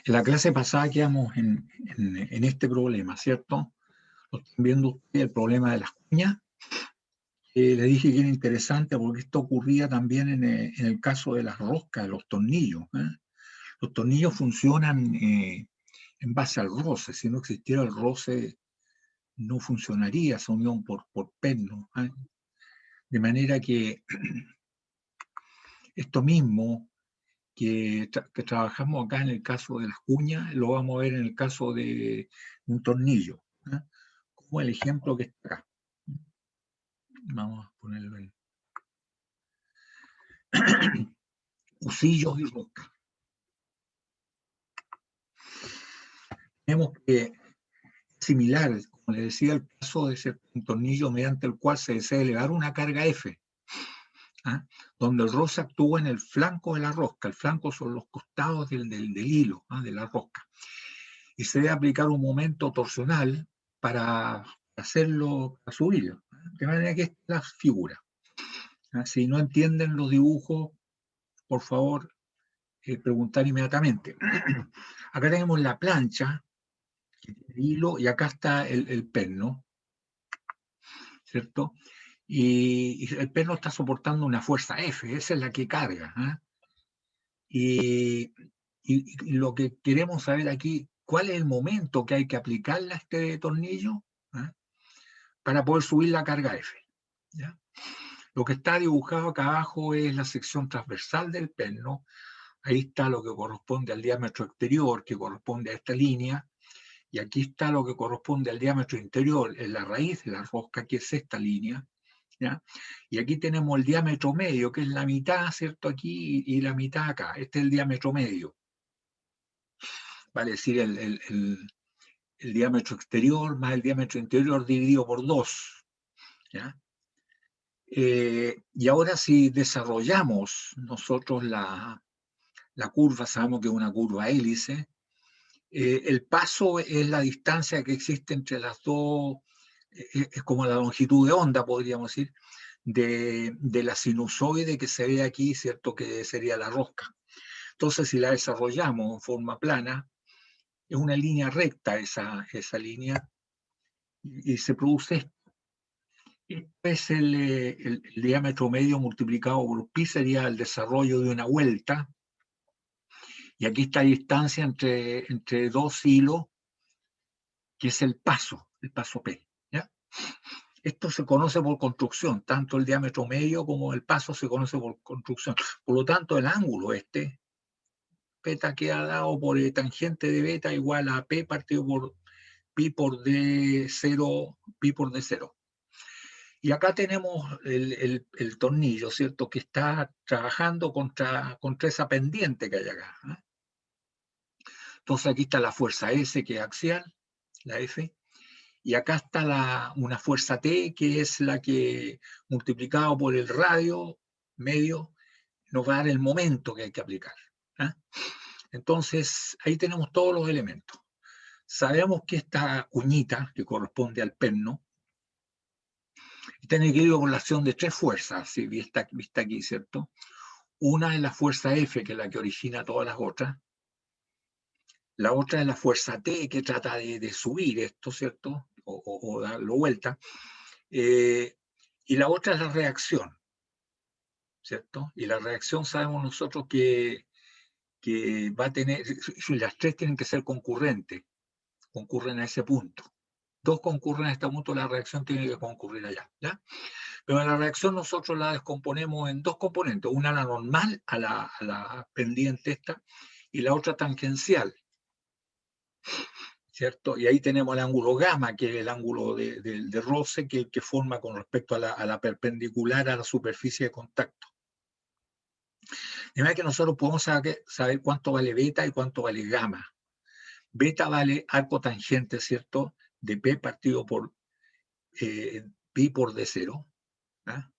En la clase pasada quedamos en este problema, ¿cierto? Lo están viendo ustedes, el problema de las cuñas. Le dije que era interesante porque esto ocurría también en el caso de las roscas, de los tornillos. Los tornillos funcionan en base al roce. Si no existiera el roce, no funcionaría esa unión por perno. De manera que esto mismo que trabajamos acá en el caso de las cuñas, lo vamos a ver en el caso de un tornillo, como el ejemplo que está acá. Vamos a ponerlo en cuchillos y roscas. Tenemos que similar, como le decía, el caso de ser un tornillo mediante el cual se desea elevar una carga F, donde el roce actúa en el flanco de la rosca. El flanco son los costados del hilo, de la rosca. Y se debe aplicar un momento torsional para hacerlo, para subirlo. De manera que esta es la figura. Si no entienden los dibujos, por favor, preguntar inmediatamente. Acá tenemos la plancha, el hilo, y acá está el perno, ¿cierto? Y el perno está soportando una fuerza F, esa es la que carga. Y lo que queremos saber aquí, ¿cuál es el momento que hay que aplicarle a este tornillo para poder subir la carga F? ¿Ya? Lo que está dibujado acá abajo es la sección transversal del perno. Ahí está lo que corresponde al diámetro exterior, que corresponde a esta línea. Y aquí está lo que corresponde al diámetro interior, en la raíz de la rosca, que es esta línea. ¿Ya? Y aquí tenemos el diámetro medio, que es la mitad, ¿cierto? Aquí y la mitad acá. Este es el diámetro medio. Vale decir, el diámetro exterior más el diámetro interior dividido por 2. ¿Ya? Y ahora si desarrollamos nosotros la curva, sabemos que es una curva hélice, el paso es la distancia que existe entre las dos, es como la longitud de onda, podríamos decir, de la sinusoide que se ve aquí, ¿cierto? Que sería la rosca. Entonces, si la desarrollamos en forma plana, es una línea recta esa línea, y se produce esto. Esto es el diámetro medio multiplicado por pi, sería el desarrollo de una vuelta, y aquí está la distancia entre dos hilos, que es el paso P. ¿Ya? Esto se conoce por construcción, tanto el diámetro medio como el paso se conoce por construcción. Por lo tanto, el ángulo beta queda dado por tangente de beta igual a P partido por pi por D0, pi por D0. Y acá tenemos el tornillo, ¿cierto? Que está trabajando contra esa pendiente que hay acá. Entonces aquí está la fuerza S, que es axial, la F, y acá está una fuerza T, que es la que, multiplicado por el radio medio, nos va a dar el momento que hay que aplicar. Entonces, ahí tenemos todos los elementos. Sabemos que esta uñita, que corresponde al perno, tiene que ir con la acción de tres fuerzas, ¿sí? vista aquí, ¿cierto? Una es la fuerza F, que es la que origina todas las otras. La otra es la fuerza T, que trata de subir esto, ¿cierto? O darlo vuelta. Y la otra es la reacción, ¿cierto? Y la reacción sabemos nosotros que va a tener, las tres tienen que ser concurrentes, concurren a ese punto. Dos concurren a este punto, la reacción tiene que concurrir allá, ¿ya? Pero la reacción nosotros la descomponemos en dos componentes, una la normal a la pendiente esta, y la otra tangencial, ¿cierto? Y ahí tenemos el ángulo gamma, que es el ángulo de roce que forma con respecto a la perpendicular a la superficie de contacto. De manera que nosotros podemos saber cuánto vale beta y cuánto vale gamma. Beta vale arco tangente, ¿cierto? De P partido por pi por D0. ¿Ah?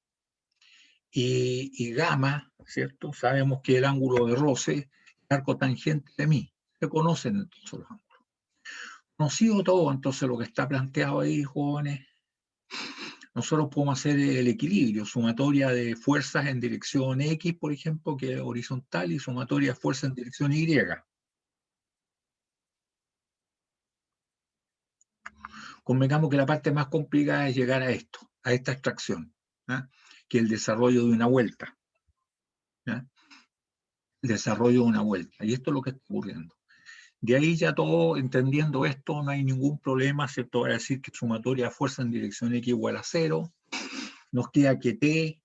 Y gamma, ¿cierto? Sabemos que el ángulo de roce es arco tangente de mi. Se conocen entonces los ángulos. Conocido todo, entonces lo que está planteado ahí, jóvenes, nosotros podemos hacer el equilibrio, sumatoria de fuerzas en dirección X, por ejemplo, que es horizontal, y sumatoria de fuerzas en dirección Y. Convengamos que la parte más complicada es llegar a esto, a esta extracción, ¿ya? Que el desarrollo de una vuelta. ¿Ya? El desarrollo de una vuelta. Y esto es lo que está ocurriendo. De ahí ya todo, entendiendo esto, no hay ningún problema, ¿cierto? Para decir que sumatoria de fuerza en dirección X igual a 0. Nos queda que T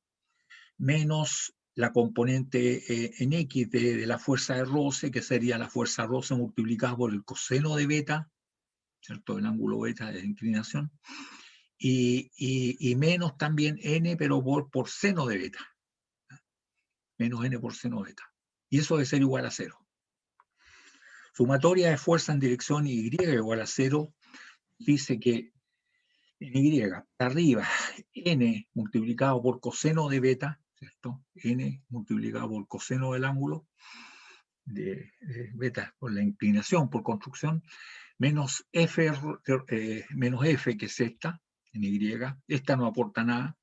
menos la componente en X de la fuerza de roce, que sería la fuerza de roce multiplicada por el coseno de beta, ¿cierto? El ángulo beta de inclinación. Y menos también N, pero por seno de beta. Menos N por seno de beta. Y eso debe ser igual a 0. Sumatoria de fuerza en dirección Y igual a 0 dice que en Y, arriba, N multiplicado por coseno de beta, ¿cierto? N multiplicado por coseno del ángulo de beta por la inclinación, por construcción, menos F, que es esta, en Y, esta no aporta nada,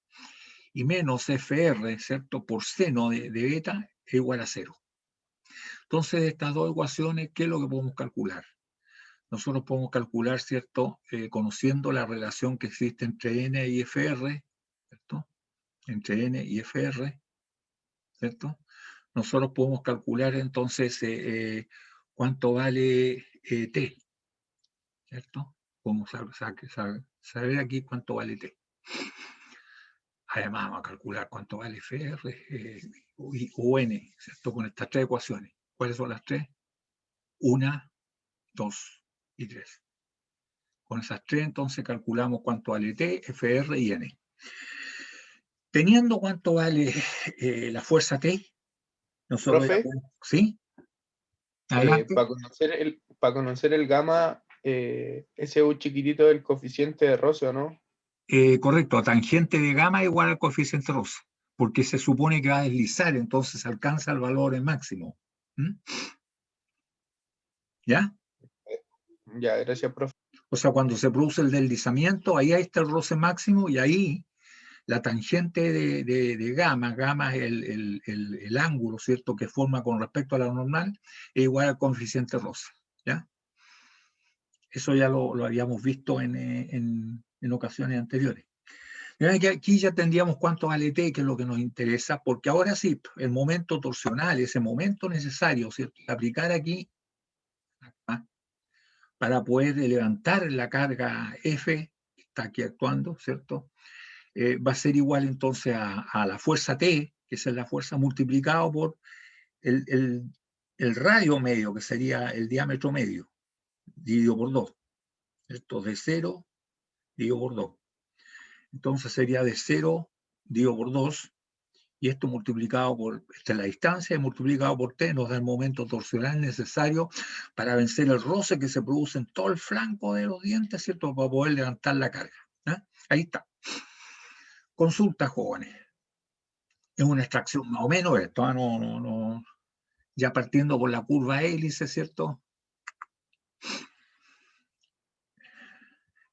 y menos FR, ¿cierto? Por seno de beta es igual a 0. Entonces, de estas dos ecuaciones, ¿qué es lo que podemos calcular? Nosotros podemos calcular, ¿cierto? Conociendo la relación que existe entre N y FR, ¿cierto? Entre N y FR, ¿cierto? Nosotros podemos calcular entonces cuánto vale T, ¿cierto? Podemos saber aquí cuánto vale T. Además, vamos a calcular cuánto vale FR o N, ¿cierto? Con estas tres ecuaciones. ¿Cuáles son las tres? 1, 2 y 3. Con esas tres, entonces, calculamos cuánto vale T, FR y N. Teniendo cuánto vale la fuerza T, nosotros ya Profe, podemos... ¿Sí? Adelante. para conocer el gamma, ese es un chiquitito del coeficiente de roce, ¿o no? Correcto, tangente de gamma igual al coeficiente rosa, porque se supone que va a deslizar, entonces alcanza el valor en máximo. ¿Mm? ¿Ya? Ya, gracias, profe. O sea, cuando se produce el deslizamiento, ahí está el roce máximo y ahí la tangente de gamma, gamma es el ángulo, ¿cierto?, que forma con respecto a la normal, es igual al coeficiente rosa. ¿Ya? Eso ya lo habíamos visto en ocasiones anteriores. Aquí ya tendríamos cuánto vale T, que es lo que nos interesa, porque ahora sí, el momento torsional, ese momento necesario, ¿cierto?, aplicar aquí, acá, para poder levantar la carga F, que está aquí actuando, ¿cierto? Va a ser igual entonces a la fuerza T, que es la fuerza multiplicado por el radio medio, que sería el diámetro medio, dividido por 2. Esto de 0 dividido por 2. Entonces sería de 0 dividido por 2, y esto multiplicado por, esta es la distancia, y multiplicado por T nos da el momento torsional necesario para vencer el roce que se produce en todo el flanco de los dientes, ¿cierto?, para poder levantar la carga. ¿Eh? Ahí está. Consulta, jóvenes. Es una extracción más o menos esto, ¿eh? No, ya partiendo por la curva hélice, ¿cierto?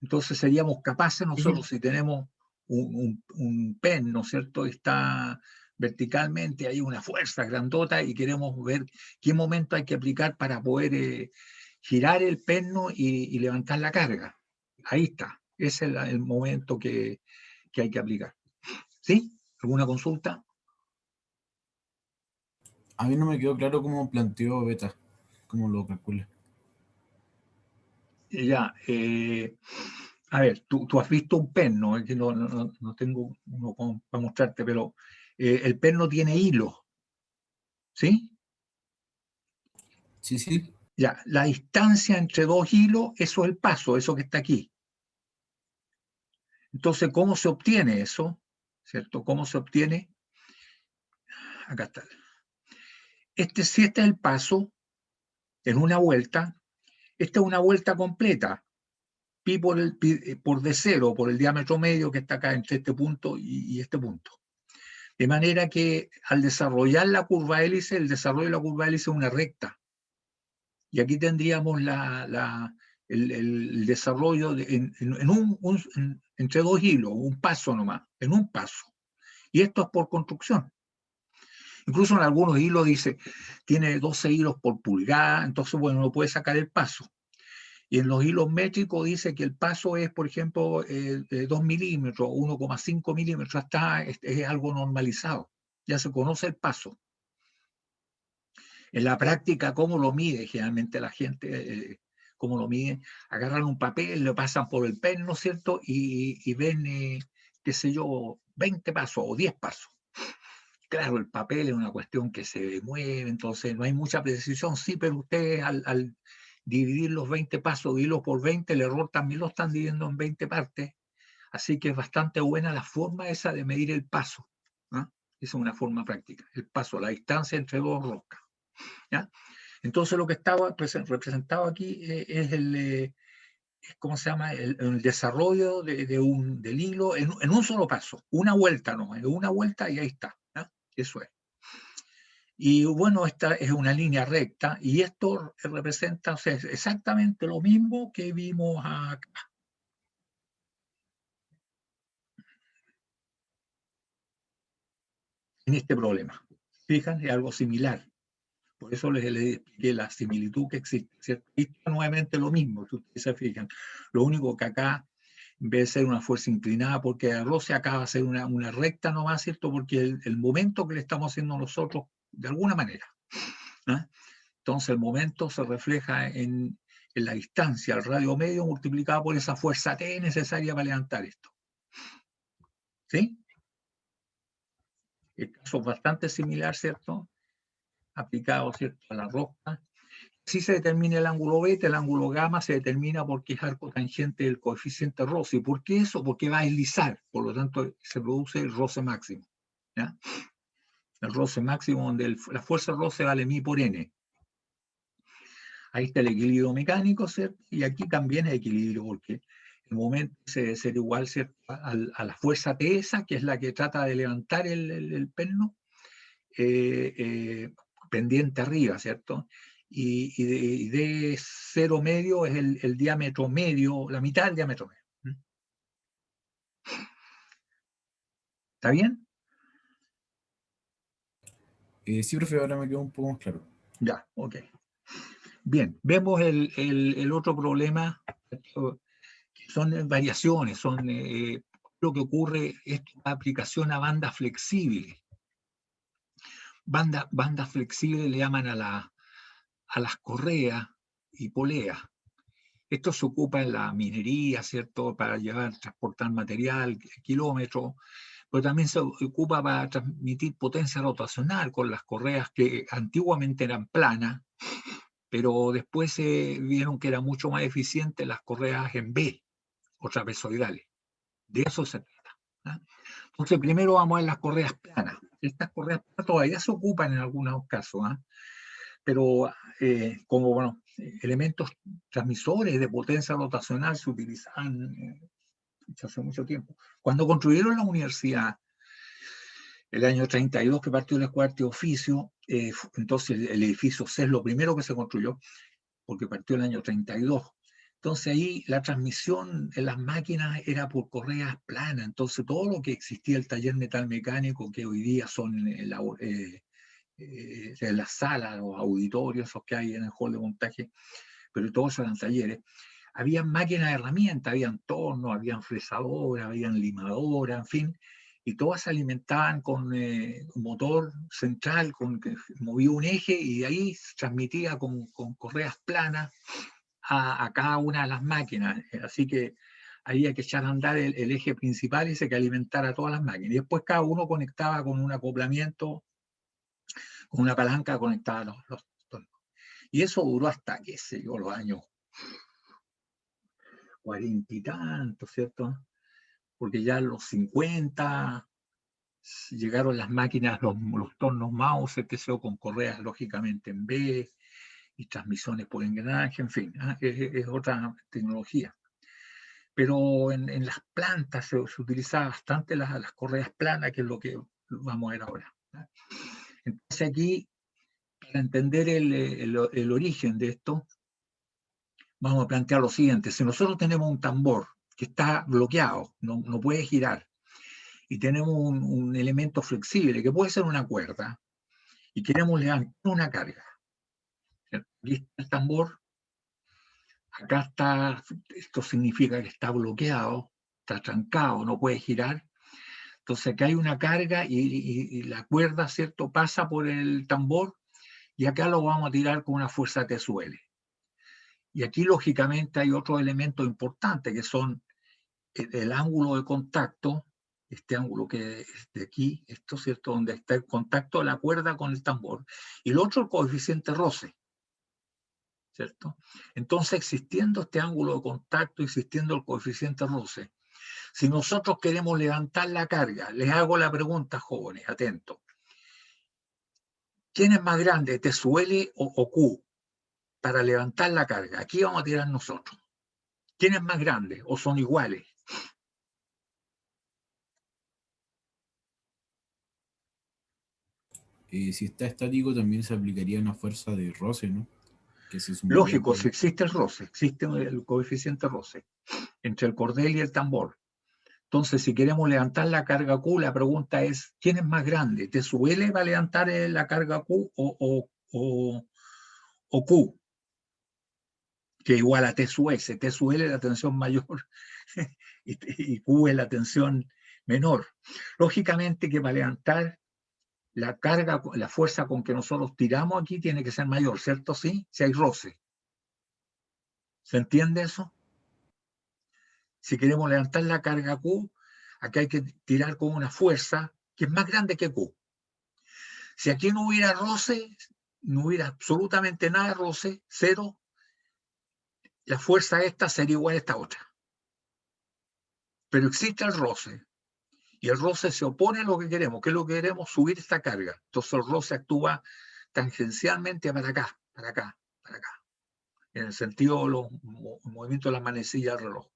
Entonces seríamos capaces nosotros, si tenemos un pen, ¿no es cierto?, está verticalmente, hay una fuerza grandota y queremos ver qué momento hay que aplicar para poder girar el perno y levantar la carga. Ahí está, ese es el momento que hay que aplicar. ¿Sí? ¿Alguna consulta? A mí no me quedó claro cómo planteó Beta, cómo lo calcula. Ya, a ver, tú has visto un perno, es que no tengo uno para mostrarte, pero el perno tiene hilo, ¿sí? Sí, sí. Ya, la distancia entre dos hilos, eso es el paso, eso que está aquí. Entonces, ¿cómo se obtiene eso? ¿Cierto? ¿Cómo se obtiene? Acá está. Si este es el paso, en una vuelta, esta es una vuelta completa, pi por D0, por el diámetro medio que está acá entre este punto y este punto. De manera que al desarrollar la curva hélice, el desarrollo de la curva hélice es una recta. Y aquí tendríamos el desarrollo entre dos hilos, un paso nomás, en un paso. Y esto es por construcción. Incluso en algunos hilos dice, tiene 12 hilos por pulgada, entonces, bueno, uno puede sacar el paso. Y en los hilos métricos dice que el paso es, por ejemplo, 2 milímetros, 1,5 milímetros, es algo normalizado. Ya se conoce el paso. En la práctica, ¿cómo lo mide? Generalmente la gente, ¿cómo lo mide? Agarran un papel, lo pasan por el pen, ¿no es cierto? Y ven, qué sé yo, 20 pasos o 10 pasos. Claro, el papel es una cuestión que se mueve, entonces no hay mucha precisión, sí, pero ustedes al dividir los 20 pasos, dividirlos por 20, el error también lo están dividiendo en 20 partes, así que es bastante buena la forma esa de medir el paso, ¿no? Esa es una forma práctica, el paso, la distancia entre dos rocas, ¿ya? Entonces lo que estaba representado aquí es ¿cómo se llama? El desarrollo del hilo en un solo paso, una vuelta nomás, una vuelta y ahí está, ¿ya? Eso es. Y bueno, esta es una línea recta y esto representa, o sea, es exactamente lo mismo que vimos acá. En este problema. Fijan, es algo similar. Por eso les expliqué la similitud que existe, ¿cierto? Y está nuevamente lo mismo, si ustedes se fijan. Lo único que acá, en vez de ser una fuerza inclinada, porque el roce acá va a ser una recta nomás, ¿cierto? Porque el momento que le estamos haciendo nosotros, de alguna manera, ¿no? Entonces el momento se refleja en la distancia, el radio medio multiplicado por esa fuerza T necesaria para levantar esto. ¿Sí? El caso es bastante similar, ¿cierto? Aplicado, ¿cierto?, a la roca. Si se determina el ángulo beta, el ángulo gamma se determina porque es arco tangente del coeficiente roce. ¿Por qué eso? Porque va a deslizar, por lo tanto se produce el roce máximo, ¿ya? El roce máximo donde la fuerza roce vale mi por n. Ahí está el equilibrio mecánico, ¿cierto? Y aquí también hay equilibrio porque el momento debe ser igual, ¿cierto?, a la fuerza T esa, que es la que trata de levantar el perno, pendiente arriba, ¿cierto? Y de cero medio es el diámetro medio, la mitad del diámetro medio. ¿Está bien? Sí, profe, ahora me quedó un poco más claro. Ya, ok. Bien, vemos el otro problema, que son variaciones, son lo que ocurre, es una aplicación a banda flexible. Banda flexible le llaman a las correas y poleas. Esto se ocupa en la minería, ¿cierto?, para transportar material, kilómetros, pero también se ocupa para transmitir potencia rotacional con las correas que antiguamente eran planas, pero después se vieron que era mucho más eficiente las correas en B, o trapezoidales. De eso se trata, ¿no? Entonces, primero vamos a ver las correas planas. Estas correas planas todavía se ocupan en algunos casos, ¿eh? Pero como bueno, elementos transmisores de potencia rotacional se utilizaban hace mucho tiempo. Cuando construyeron la universidad, el año 32 que partió la escuela de oficio, entonces el edificio C es lo primero que se construyó, porque partió el año 32. Entonces ahí la transmisión en las máquinas era por correas planas, entonces todo lo que existía, el taller metalmecánico, que hoy día son en las salas, los auditorios, esos que hay en el hall de montaje, pero todos eran talleres, había máquinas de herramientas, habían tornos, habían fresadoras, habían limadoras, en fin, y todas se alimentaban con un motor central que movía un eje y de ahí se transmitía con correas planas a cada una de las máquinas. Así que había que echar a andar el eje principal y se que alimentara a todas las máquinas. Y después cada uno conectaba con un acoplamiento, con una palanca conectada a los tornos. Y eso duró hasta, qué sé yo, los años 40 y tantos, ¿cierto? Porque ya en los 50 llegaron las máquinas, los tornos mouse, que se con correas lógicamente en B y transmisiones por engranaje, en fin, es otra tecnología. Pero en las plantas se utilizaba bastante las correas planas, que es lo que vamos a ver ahora, ¿no? Entonces aquí, para entender el origen de esto, vamos a plantear lo siguiente. Si nosotros tenemos un tambor que está bloqueado, no puede girar, y tenemos un elemento flexible, que puede ser una cuerda, y queremos levantar una carga, ¿cierto? Aquí está el tambor, Acá está, esto significa que está bloqueado, está trancado, no puede girar. Entonces acá hay una carga y la cuerda, ¿cierto?, pasa por el tambor y acá lo vamos a tirar con una fuerza T sub L. Y aquí, lógicamente, hay otros elementos importantes que son el ángulo de contacto, este ángulo que es de aquí, esto, ¿cierto?, donde está el contacto de la cuerda con el tambor, y el otro, el coeficiente roce, ¿cierto? Entonces, existiendo este ángulo de contacto, existiendo el coeficiente roce, si nosotros queremos levantar la carga, les hago la pregunta, jóvenes, atentos. ¿Quién es más grande, T sub L o Q, para levantar la carga? Aquí vamos a tirar nosotros. ¿Quién es más grande o son iguales? Si está estático también se aplicaría una fuerza de roce, ¿no? Que se sumaría Lógico, por... si existe el roce, existe el coeficiente roce entre el cordel y el tambor. Entonces, si queremos levantar la carga Q, la pregunta es, ¿quién es más grande? ¿T sub L va a levantar la carga Q o Q? Que es igual a T sub S. T sub L es la tensión mayor y Q es la tensión menor. Lógicamente que para levantar la carga, la fuerza con que nosotros tiramos aquí tiene que ser mayor, ¿cierto? Sí, si hay roce. ¿Se entiende eso? Si queremos levantar la carga Q, acá hay que tirar con una fuerza que es más grande que Q. Si aquí no hubiera roce, no hubiera absolutamente nada de roce, cero, la fuerza esta sería igual a esta otra. Pero existe el roce, y el roce se opone a lo que queremos. ¿Qué es lo que queremos? Subir esta carga. Entonces el roce actúa tangencialmente para acá, para acá, para acá, en el sentido de los movimientos de las manecillas del reloj.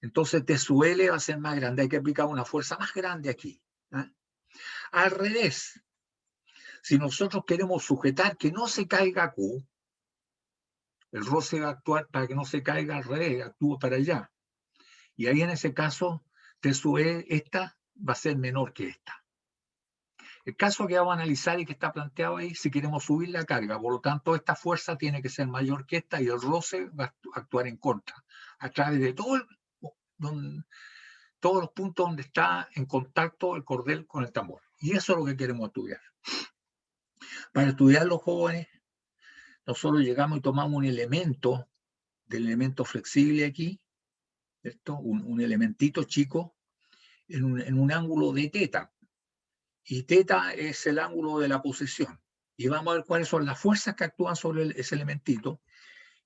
Entonces T sub L va a ser más grande, hay que aplicar una fuerza más grande aquí. ¿Eh? Al revés, si nosotros queremos sujetar que no se caiga Q, el roce va a actuar para que no se caiga al revés, actúa para allá. Y ahí en ese caso, T sub E, esta va a ser menor que esta. El caso que vamos a analizar y que está planteado ahí, si queremos subir la carga, por lo tanto, esta fuerza tiene que ser mayor que esta y el roce va a actuar en contra, a través de todos los puntos donde está en contacto el cordel con el tambor. Y eso es lo que queremos estudiar. Para estudiar los jóvenes, nosotros llegamos y tomamos un elemento, del elemento flexible aquí, ¿cierto? Un elementito chico, en un ángulo de teta. Y teta es el ángulo de la posición. Y vamos a ver cuáles son las fuerzas que actúan sobre ese elementito.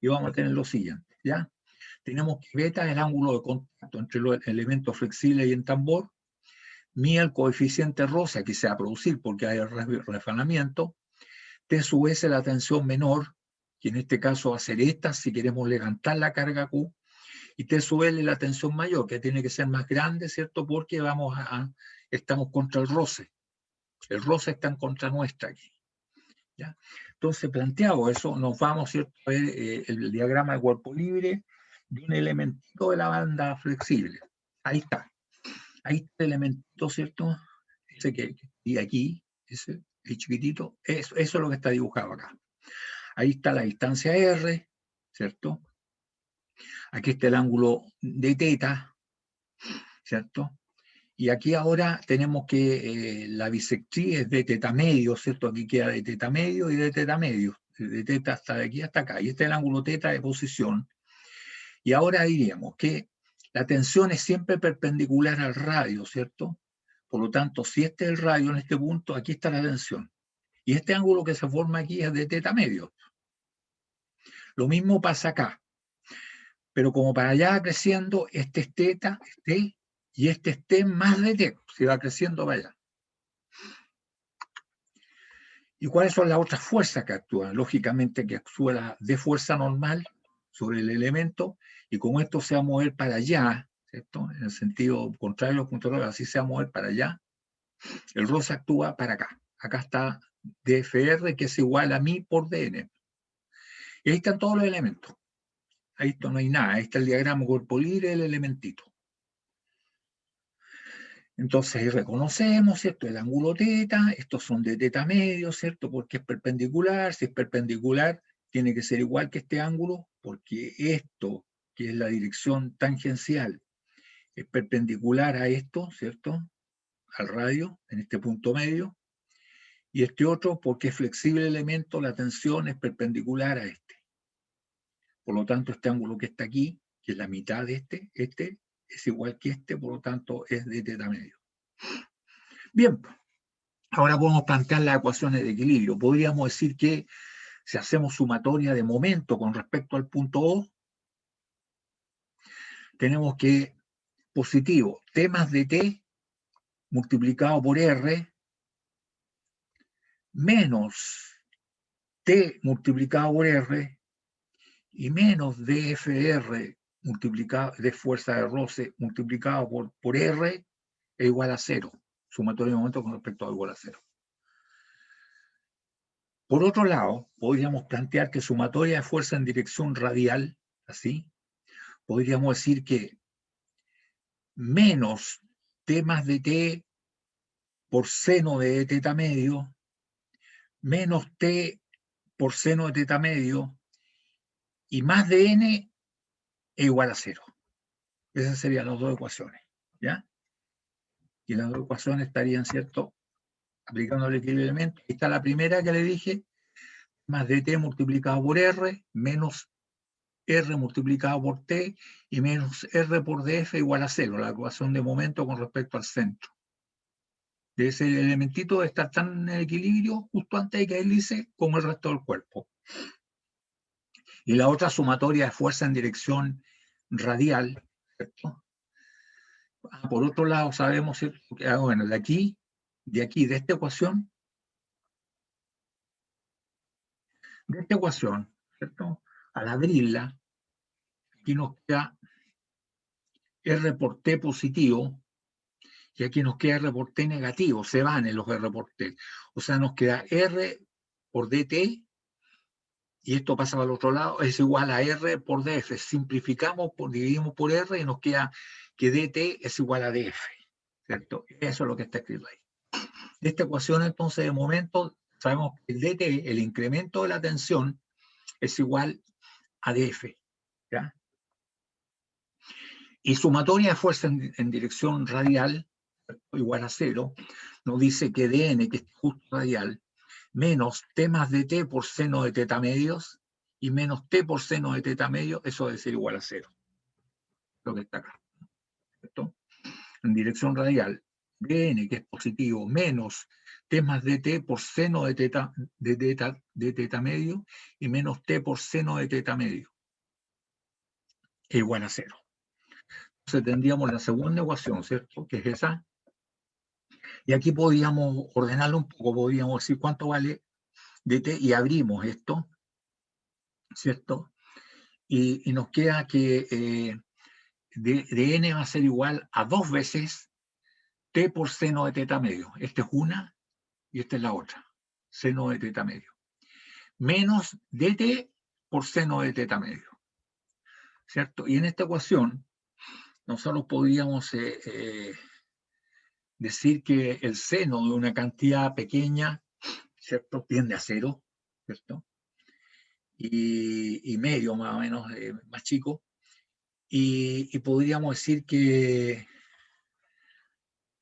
Y vamos a tener lo siguiente, ¿ya? Tenemos que beta es el ángulo de contacto entre los elementos flexibles y el tambor. Mi el coeficiente roce, aquí se va a producir porque hay refanamiento. T sub S la tensión menor, que en este caso va a ser esta si queremos levantar la carga Q. Y T sub L la tensión mayor, que tiene que ser más grande, ¿cierto? Porque estamos contra el roce. El roce está en contra nuestra aquí. ¿Ya? Entonces, planteado eso, nos vamos, ¿cierto?, a ver el diagrama de cuerpo libre de un elementito de la banda flexible. Ahí está. Ahí está el elementito, ¿cierto? Ese y aquí, ese chiquitito, eso es lo que está dibujado acá. Ahí está la distancia R, ¿cierto? Aquí está el ángulo de teta, ¿cierto? Y aquí ahora tenemos que la bisectriz es de teta medio, ¿cierto? Aquí queda de teta medio y de teta medio, de teta hasta de aquí hasta acá. Y este es el ángulo teta de posición. Y ahora diríamos que la tensión es siempre perpendicular al radio, ¿cierto? Por lo tanto, si este es el radio en este punto, aquí está la tensión. Y este ángulo que se forma aquí es de teta medio. Lo mismo pasa acá. Pero como para allá va creciendo, este es teta, este, y este esté más de teta, si va creciendo para allá. ¿Y cuáles son las otras fuerzas que actúan? Lógicamente que actúa la de fuerza normal sobre el elemento, y como esto se va a mover para allá, ¿cierto? En el sentido contrario al punto rojo, así se va a mover para allá, el roce actúa para acá. Acá está dFr, que es igual a mi por dn. Y ahí están todos los elementos. Ahí esto no hay nada. Ahí está el diagrama cuerpo libre del elementito. Entonces ahí reconocemos, ¿cierto? El ángulo teta, estos son de teta medio, ¿cierto? Porque es perpendicular. Si es perpendicular, tiene que ser igual que este ángulo, porque esto, que es la dirección tangencial, es perpendicular a esto, ¿cierto? Al radio, en este punto medio, y este otro, porque es flexible el elemento, la tensión es perpendicular a este. Por lo tanto, este ángulo que está aquí, que es la mitad de este es igual que este, por lo tanto, es de teta medio. Bien, ahora podemos plantear las ecuaciones de equilibrio. Podríamos decir que si hacemos sumatoria de momento con respecto al punto O, tenemos que positivo, T más dt multiplicado por R menos T multiplicado por R y menos dFR multiplicado de fuerza de roce multiplicado por R es igual a 0. Sumatoria de momento con respecto a igual a 0. Por otro lado, podríamos plantear que sumatoria de fuerza en dirección radial, así, podríamos decir que menos T más dt por seno de teta medio, menos T por seno de teta medio, y más de n es igual a 0. Esas serían las dos ecuaciones, ¿ya? Y las dos ecuaciones estarían, ¿cierto?, aplicando el equilibrio de elementos. Ahí está la primera que le dije, más dt multiplicado por r, menos r multiplicado por t, y menos r por df igual a 0, la ecuación de momento con respecto al centro. De ese elementito de estar tan en equilibrio justo antes de que deslice como el resto del cuerpo. Y la otra sumatoria de fuerza en dirección radial, ¿cierto? Por otro lado, sabemos, ¿cierto?, que, bueno, de aquí, de esta ecuación, ¿cierto?, al abrirla, aquí nos queda R por T positivo, y aquí nos queda R por T negativo, se van en los R por T. O sea, nos queda R por DT, y esto pasa al otro lado, es igual a R por DF. Simplificamos, dividimos por R y nos queda que DT es igual a DF, ¿cierto? Eso es lo que está escrito ahí. Esta ecuación, entonces, de momento, sabemos que el DT, el incremento de la tensión, es igual a DF, ¿ya? Y sumatoria de fuerza en dirección radial, igual a 0, nos dice que dn, que es justo radial, menos t más dt por seno de teta medios, y menos t por seno de teta medio, eso debe ser igual a 0. Lo que está acá, ¿cierto? En dirección radial, dn, que es positivo, menos t más dt por seno de teta medio, y menos t por seno de teta medio, es igual a 0. Entonces tendríamos la segunda ecuación, ¿cierto?, que es esa. Y aquí podríamos ordenarlo un poco, podríamos decir cuánto vale dt, y abrimos esto, ¿cierto? Y nos queda que dn va a ser igual a 2 veces t por seno de teta medio. Esta es una y esta es la otra, seno de teta medio. Menos dt por seno de teta medio, ¿cierto? Y en esta ecuación nosotros podríamos decir que el seno de una cantidad pequeña, ¿cierto?, tiende a 0, ¿cierto?, y medio más o menos, más chico, y podríamos decir que,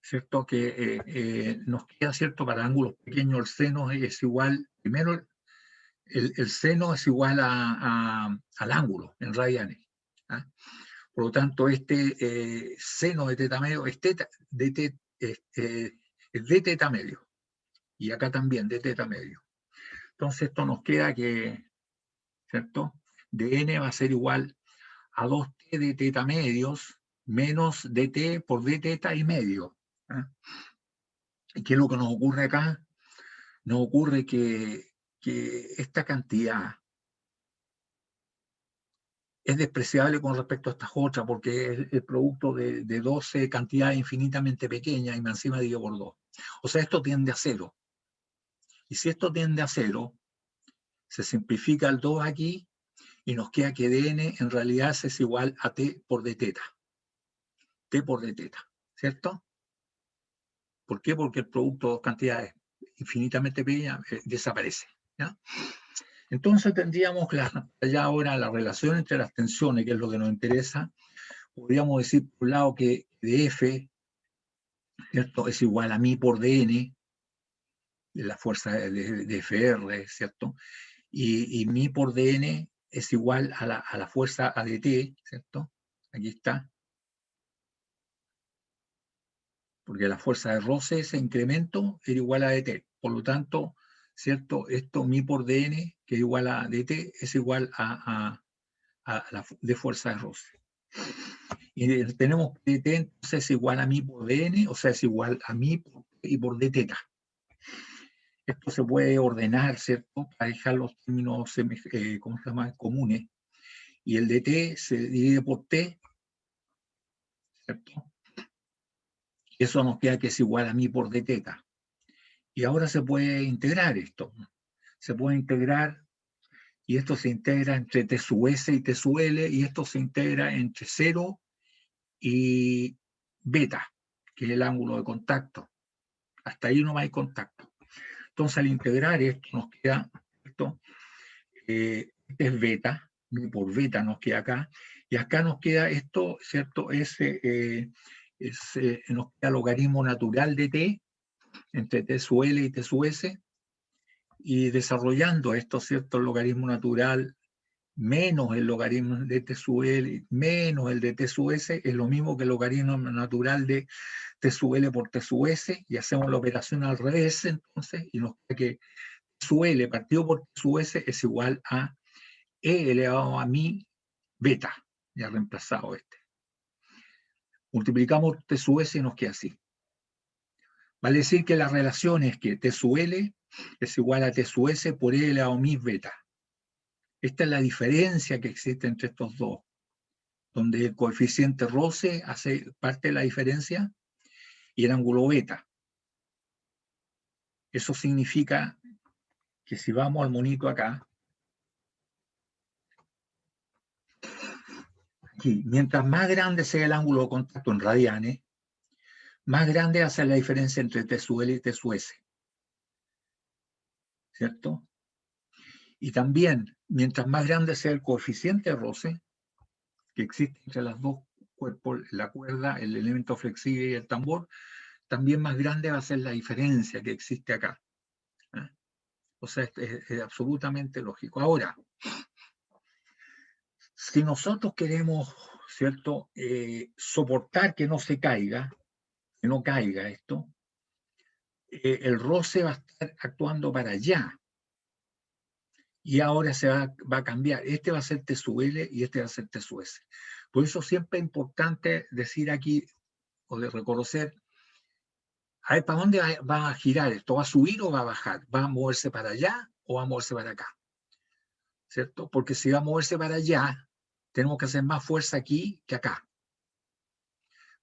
¿cierto?, que nos queda, ¿cierto?, para ángulos pequeños el seno es igual, primero el seno es igual al ángulo en radianes, ¿ah? Por lo tanto, este seno de teta medio es de teta medio, y acá también de teta medio. Entonces esto nos queda que, ¿cierto?, dn va a ser igual a 2t de teta medios menos dt por d teta y medio. ¿Eh? ¿Y qué es lo que nos ocurre acá? Nos ocurre que esta cantidad es despreciable con respecto a estas otras, porque es el producto de 12 cantidades infinitamente pequeñas y más encima dividido por 2. O sea, esto tiende a 0. Y si esto tiende a 0, se simplifica el 2 aquí y nos queda que dn en realidad es igual a t por d teta. T por d teta, ¿cierto? ¿Por qué? Porque el producto de dos cantidades infinitamente pequeñas desaparece, ¿ya? Entonces tendríamos ya ahora la relación entre las tensiones, que es lo que nos interesa. Podríamos decir, por un lado, que dF, ¿cierto?, es igual a mi por dn, la fuerza de FR, ¿cierto? Y mi por dn es igual a la fuerza AdT, ¿cierto? Aquí está. Porque la fuerza de roce, ese incremento, era igual a dt. Por lo tanto, ¿cierto? Esto, mi por dn, que es igual a dt, es igual a la de fuerza de roce. Y tenemos que dt entonces es igual a mi por dn, o sea, es igual a mi y por dθ. Esto se puede ordenar, ¿cierto?, para dejar los términos ¿cómo se llama?, comunes. Y el dt se divide por t, ¿cierto? Y eso nos queda que es igual a mi por dθ. Y ahora se puede integrar esto. Se puede integrar, y esto se integra entre t sub s y t sub l, y esto se integra entre 0 y beta, que es el ángulo de contacto. Hasta ahí no hay contacto. Entonces, al integrar esto, nos queda esto, este es beta, por beta nos queda acá, y acá nos queda esto, ¿cierto? Nos queda logaritmo natural de t, entre t sub l y t sub s, y desarrollando esto, ¿cierto?, el logaritmo natural menos el logaritmo de t sub l menos el de t sub s es lo mismo que el logaritmo natural de t sub l por t sub s, y hacemos la operación al revés entonces, y nos queda que t sub l partido por t sub s es igual a e elevado a mi beta, ya reemplazado este. Multiplicamos t sub s y nos queda así. Vale decir que la relación es que t sub l es igual a t sub s por e elevado a mi beta. Esta es la diferencia que existe entre estos dos, donde el coeficiente roce hace parte de la diferencia y el ángulo beta. Eso significa que si vamos al monito acá, aquí, mientras más grande sea el ángulo de contacto en radianes, más grande hace la diferencia entre T sub L y T sub S. ¿Cierto? Y también, mientras más grande sea el coeficiente de roce que existe entre los dos cuerpos, la cuerda, el elemento flexible y el tambor, también más grande va a ser la diferencia que existe acá. ¿Eh? O sea, es absolutamente lógico. Ahora, si nosotros queremos, ¿cierto?, soportar que no se caiga, que no caiga esto, el roce va a estar actuando para allá. Y ahora va a cambiar. Este va a ser T sub L y este va a ser T sub S. Por eso siempre es importante decir aquí, o de reconocer, a ver, ¿para dónde va a girar esto? ¿Va a subir o va a bajar? ¿Va a moverse para allá o va a moverse para acá? ¿Cierto? Porque si va a moverse para allá, tenemos que hacer más fuerza aquí que acá.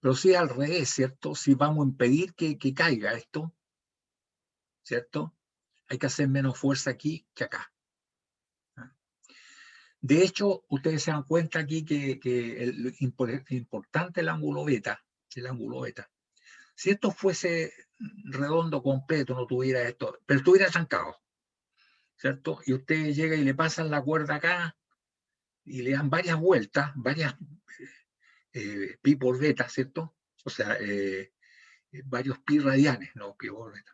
Pero si al revés, ¿cierto? Si vamos a impedir que caiga esto, ¿cierto? Hay que hacer menos fuerza aquí que acá. De hecho, ustedes se dan cuenta aquí que es importante el ángulo beta, Si esto fuese redondo completo, no tuviera esto, pero estuviera trancado, ¿cierto? Y usted llega y le pasan la cuerda acá y le dan varias vueltas, varias pi por beta, ¿cierto? O sea, varios pi radianes, no pi por beta.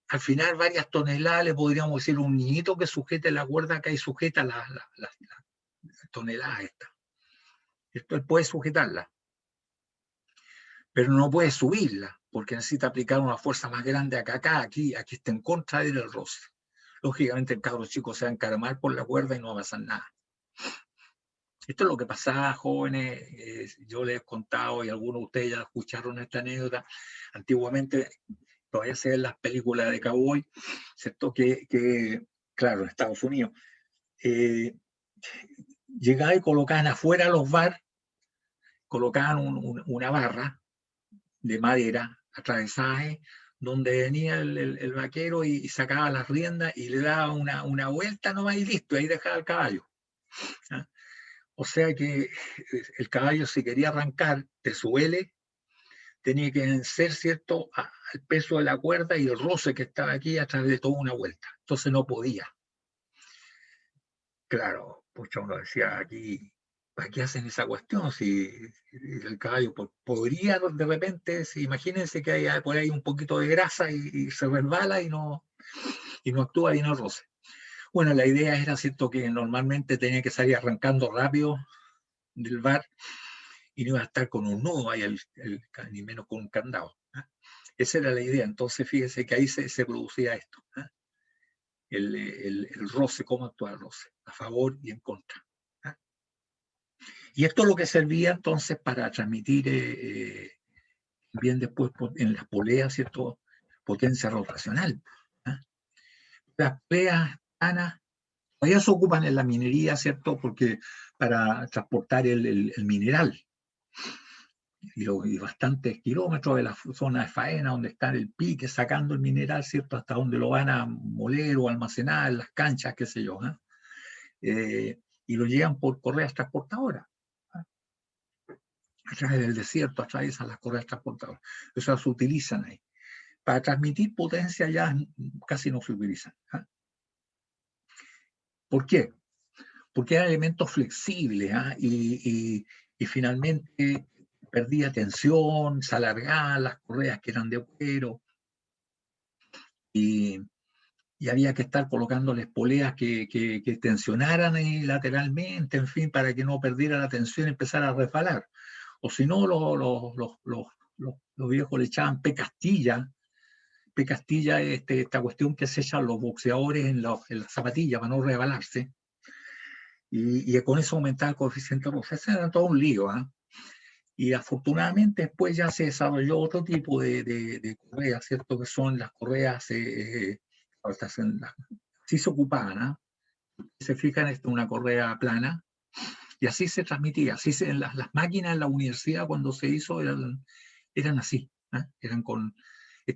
Al final, varias toneladas, le podríamos decir un niñito que sujete la cuerda acá y sujeta la tonelada esta. Él puede sujetarla, pero no puede subirla, porque necesita aplicar una fuerza más grande acá, aquí está en contra del roce. Lógicamente el cabro chico se va a encaramar por la cuerda y no va a pasar nada. Esto es lo que pasaba, jóvenes, yo les he contado y algunos de ustedes ya escucharon esta anécdota. Antiguamente, todavía se ven las películas de cowboy, ¿cierto? Que claro, en Estados Unidos, llegaban y colocaban afuera los bar, colocaban una barra de madera atravesada, donde venía el vaquero y sacaba las riendas y le daba una vuelta nomás y listo, ahí dejaba el caballo. ¿Ah? O sea que el caballo, si quería arrancar de su L, tenía que vencer, ¿cierto?, al peso de la cuerda y el roce que estaba aquí a través de toda una vuelta. Entonces no podía. Claro, pucha, uno decía aquí, ¿para qué hacen esa cuestión? Si el caballo podría de repente, si imagínense que hay por ahí un poquito de grasa y se resbala y no actúa bien el roce. Bueno, la idea era, cierto, que normalmente tenía que salir arrancando rápido del bar y no iba a estar con un nudo ahí, ni menos con un candado. Esa era la idea. Entonces, fíjese que ahí se producía esto. El roce, cómo actúa el roce, a favor y en contra. Y esto es lo que servía entonces para transmitir bien después en las poleas, ¿cierto? Potencia rotacional. Las poleas planas todavía se ocupan en la minería, ¿cierto? Porque para transportar el mineral y bastantes kilómetros de la zona de faena donde está el pique sacando el mineral, ¿cierto? Hasta donde lo van a moler o almacenar, en las canchas, qué sé yo. Y lo llevan por correas transportadoras. A través del desierto, atraviesan las correas transportadoras. Eso se utilizan ahí. Para transmitir potencia ya casi no se utilizan. ¿Por qué? Porque eran elementos flexibles y finalmente perdía tensión, se alargaban las correas que eran de cuero y había que estar colocándoles poleas que tensionaran ahí lateralmente, en fin, para que no perdiera la tensión y empezara a resbalar. O si no, los viejos le echaban pecastilla, esta cuestión que se echan los boxeadores en las zapatillas para no resbalarse, y con eso aumentaba el coeficiente roce. Ese era todo un lío. Y afortunadamente después ya se desarrolló otro tipo de correas, ¿cierto? Que son las correas, sí se ocupaban, se fijan, una correa plana, y así se transmitía. Las máquinas en la universidad cuando se hizo eran así, eran con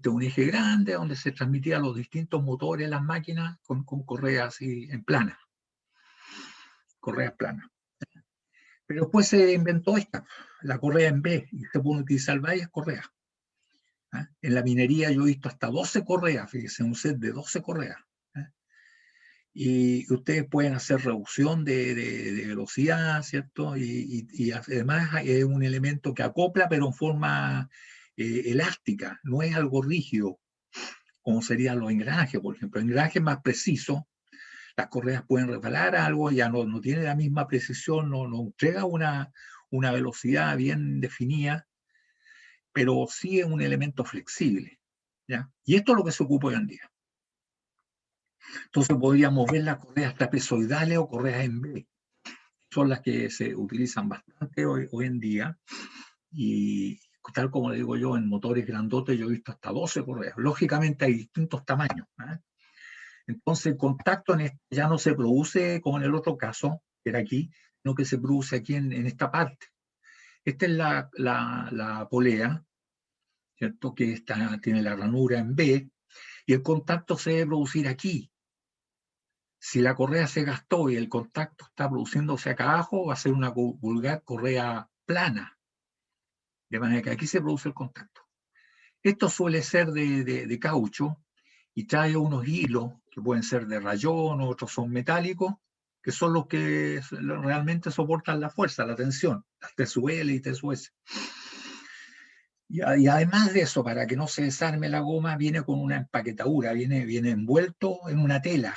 un eje grande donde se transmitían los distintos motores de las máquinas con correas así en plana, correas planas. Pero después se inventó la correa en B, y se pueden utilizar varias correas. En la minería yo he visto hasta 12 correas, fíjense, un set de 12 correas. Y ustedes pueden hacer reducción de velocidad, ¿cierto? Y además es un elemento que acopla, pero en forma elástica, no es algo rígido, como serían los engranajes, por ejemplo. El engranaje es más preciso, las correas pueden resbalar algo, ya no tiene la misma precisión, no entrega una velocidad bien definida, pero sí es un elemento flexible. ¿Ya? Y esto es lo que se ocupa hoy en día. Entonces podríamos ver las correas trapezoidales o correas en B. Son las que se utilizan bastante hoy en día. Y tal como le digo yo, en motores grandotes yo he visto hasta 12 correas. Lógicamente hay distintos tamaños. Entonces el contacto ya no se produce como en el otro caso, que era aquí, sino que se produce aquí en esta parte. Esta es la polea, ¿cierto? Que tiene la ranura en B, y el contacto se debe producir aquí. Si la correa se gastó y el contacto está produciéndose acá abajo, va a ser una vulgar correa plana, de manera que aquí se produce el contacto. Esto suele ser de caucho y trae unos hilos que pueden ser de rayón, otros son metálicos, que son los que realmente soportan la fuerza, la tensión, las TSUL y TSUS. Y además de eso, para que no se desarme la goma, viene con una empaquetadura, viene envuelto en una tela,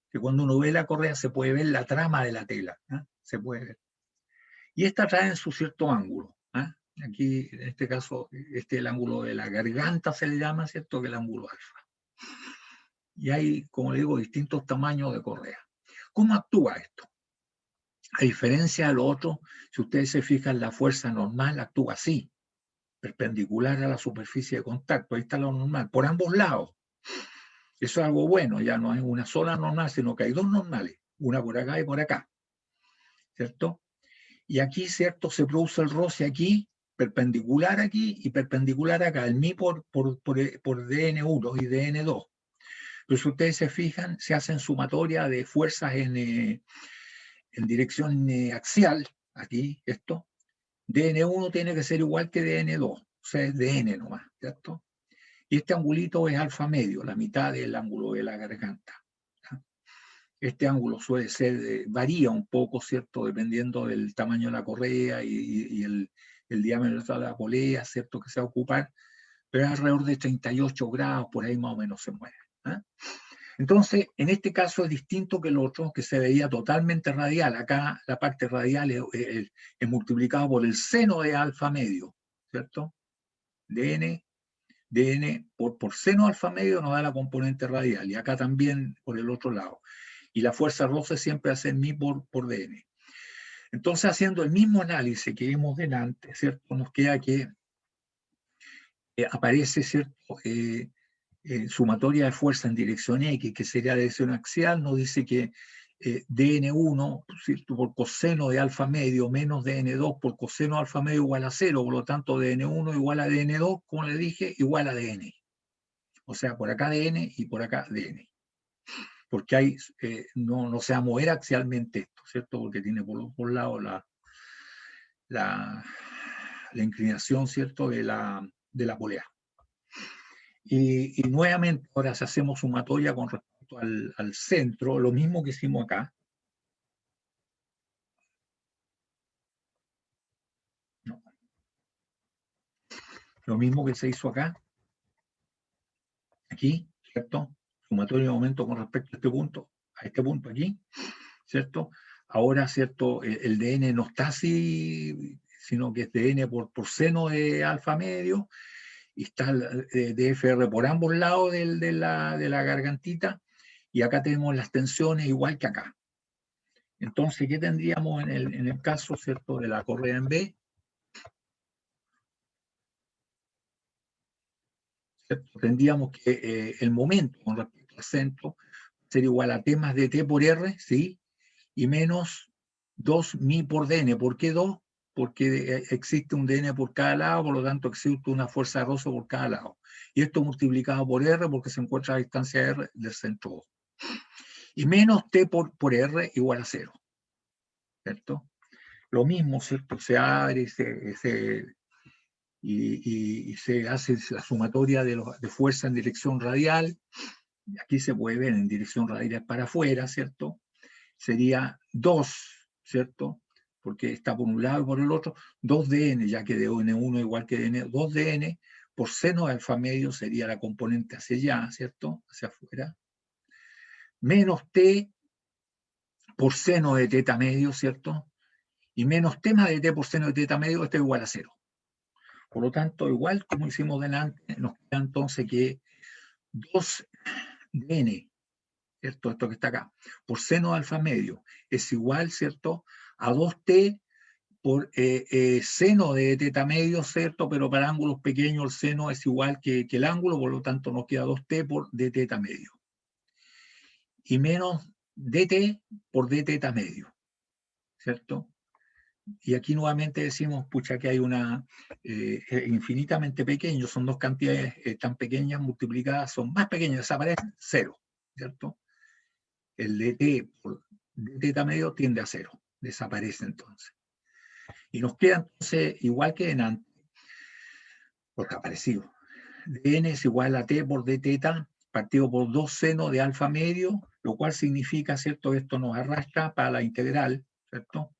que cuando uno ve la correa se puede ver la trama de la tela, se puede ver. Y esta trae en su cierto ángulo. Aquí, en este caso, el ángulo de la garganta se le llama, ¿cierto? Que el ángulo alfa. Y hay, como le digo, distintos tamaños de correa. ¿Cómo actúa esto? A diferencia de lo otro, si ustedes se fijan, la fuerza normal actúa así, perpendicular a la superficie de contacto. Ahí está lo normal, por ambos lados. Eso es algo bueno, ya no hay una sola normal, sino que hay dos normales, una por acá y por acá, ¿cierto? Y aquí, ¿cierto? Se produce el roce aquí, perpendicular aquí y perpendicular acá, el Mi por DN1 y DN2. Pero si ustedes se fijan, se hacen sumatoria de fuerzas en dirección axial, aquí, DN1 tiene que ser igual que DN2, o sea, es DN nomás, ¿cierto? Y este angulito es alfa medio, la mitad del ángulo de la garganta. Este ángulo suele ser, varía un poco, ¿cierto? Dependiendo del tamaño de la correa y el diámetro de la polea, ¿cierto? Que se va a ocupar, pero es alrededor de 38 grados, por ahí más o menos se mueve. Entonces, en este caso es distinto que el otro, que se veía totalmente radial. Acá la parte radial es multiplicado por el seno de alfa medio, ¿cierto? dn por seno alfa medio nos da la componente radial, y acá también por el otro lado. Y la fuerza roce siempre hace mi por dn. Entonces, haciendo el mismo análisis que vimos delante, ¿cierto? Nos queda que aparece, ¿cierto? Sumatoria de fuerza en dirección X, que sería la dirección axial, nos dice que dn1, ¿cierto? Por coseno de alfa medio menos dn2 por coseno de alfa medio igual a 0, por lo tanto dn1 igual a dn2, como le dije, igual a dn. O sea, por acá dn y por acá dn. Porque hay, no se va a mover axialmente esto, ¿cierto? Porque tiene por lado la inclinación, ¿cierto? De la polea. Y nuevamente, ahora si hacemos sumatoria con respecto al centro, lo mismo que hicimos acá. No. Lo mismo que se hizo acá. Aquí, ¿cierto? Sumatoria de momento con respecto a este punto aquí, ¿cierto? Ahora, ¿cierto? El dn no está así, sino que es dn por seno de alfa medio, y está el dfr por ambos lados de la gargantita, y acá tenemos las tensiones igual que acá. Entonces, ¿qué tendríamos en el caso, ¿cierto?, de la correa en B? ¿Cierto? Tendríamos que el momento con respecto al centro sería igual a T más dt por R, ¿sí? Y menos 2 mi por dn. ¿Por qué 2? Porque existe un dn por cada lado, por lo tanto existe una fuerza de roce por cada lado. Y esto multiplicado por R porque se encuentra a la distancia R del centro O. Y menos T por R igual a 0. ¿Cierto? Lo mismo, ¿cierto? Se abre y se hace la sumatoria de fuerza en dirección radial. Aquí se puede ver en dirección radial para afuera, ¿cierto? Sería 2, ¿cierto? Porque está por un lado y por el otro, 2dn, ya que dn1 igual que dn, 2dn por seno de alfa medio sería la componente hacia allá, ¿cierto? Hacia afuera. Menos t por seno de teta medio, ¿cierto? Y menos t más de t por seno de teta medio, esto es igual a 0. Por lo tanto, igual como hicimos delante, nos queda entonces que 2dn, ¿cierto? Esto que está acá, por seno de alfa medio, es igual, ¿cierto?, a 2t por seno de teta medio, ¿cierto? Pero para ángulos pequeños el seno es igual que el ángulo, por lo tanto nos queda 2t por d teta medio. Y menos dt por d teta medio, ¿cierto? Y aquí nuevamente decimos, pucha, que hay una infinitamente pequeño, son dos cantidades tan pequeñas multiplicadas, son más pequeñas, desaparecen, 0, ¿cierto? El dt por d teta medio tiende a 0, desaparece entonces. Y nos queda entonces, igual que en antes, porque ha aparecido, dn es igual a t por d teta partido por 2 seno de alfa medio, lo cual significa, ¿cierto? Esto nos arrastra para la integral, ¿cierto?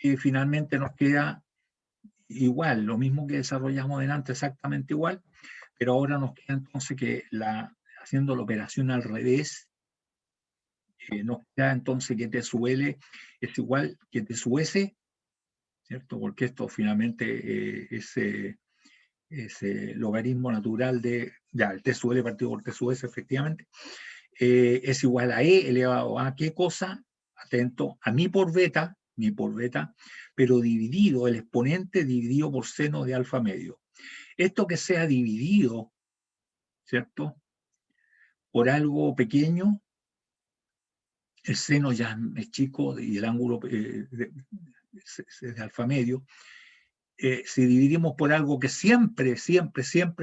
Que finalmente nos queda igual, lo mismo que desarrollamos delante, exactamente igual, pero ahora nos queda entonces que haciendo la operación al revés, nos queda entonces que t sub L es igual que t sub S, ¿cierto? Porque esto finalmente es logaritmo natural de, ya, el t sub L partido por t sub S, efectivamente, es igual a E elevado a ¿qué cosa? Atento, a mi por beta, pero dividido, el exponente dividido por seno de alfa medio. Esto que sea dividido, ¿cierto?, por algo pequeño, el seno ya es chico y el ángulo de alfa medio. Si dividimos por algo que siempre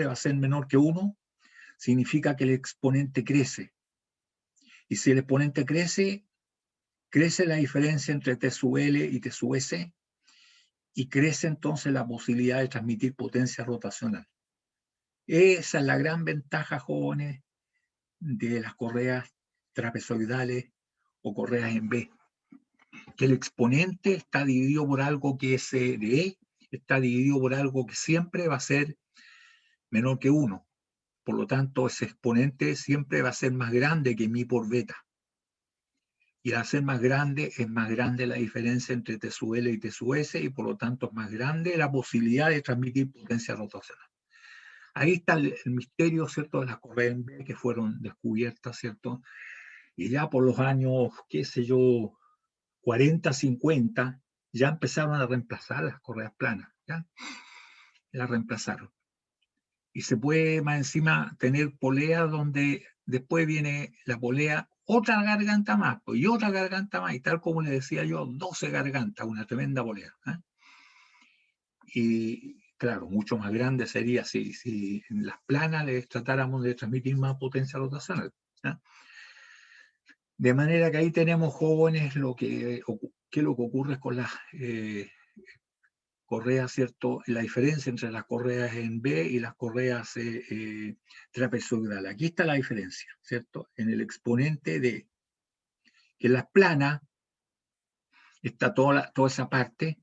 va a ser menor que 1, significa que el exponente crece. Y si el exponente crece la diferencia entre T sub L y T sub S, y crece entonces la posibilidad de transmitir potencia rotacional. Esa es la gran ventaja, jóvenes, de las correas trapezoidales o correas en B, que el exponente está dividido por algo que es de E, está dividido por algo que siempre va a ser menor que 1. Por lo tanto, ese exponente siempre va a ser más grande que mi por beta. Y al ser más grande, es más grande la diferencia entre T sub L y T sub S, y por lo tanto es más grande la posibilidad de transmitir potencia rotacional. Ahí está el misterio, ¿cierto?, de las correas en B que fueron descubiertas, ¿cierto? Y ya por los años, qué sé yo, 40, 50, ya empezaron a reemplazar las correas planas, ¿ya? Las reemplazaron. Y se puede más encima tener poleas donde después viene la polea, otra garganta más, pues, y otra garganta más, y tal como le decía yo, 12 gargantas, una tremenda polea, ¿eh? Y claro, mucho más grande sería si en las planas les tratáramos de transmitir más potencia rotacional, ¿eh? De manera que ahí tenemos, jóvenes, lo que ocurre con las correas, ¿cierto? La diferencia entre las correas en B y las correas trapezoidales. Aquí está la diferencia, ¿cierto? En el exponente de que en las planas está toda esa parte,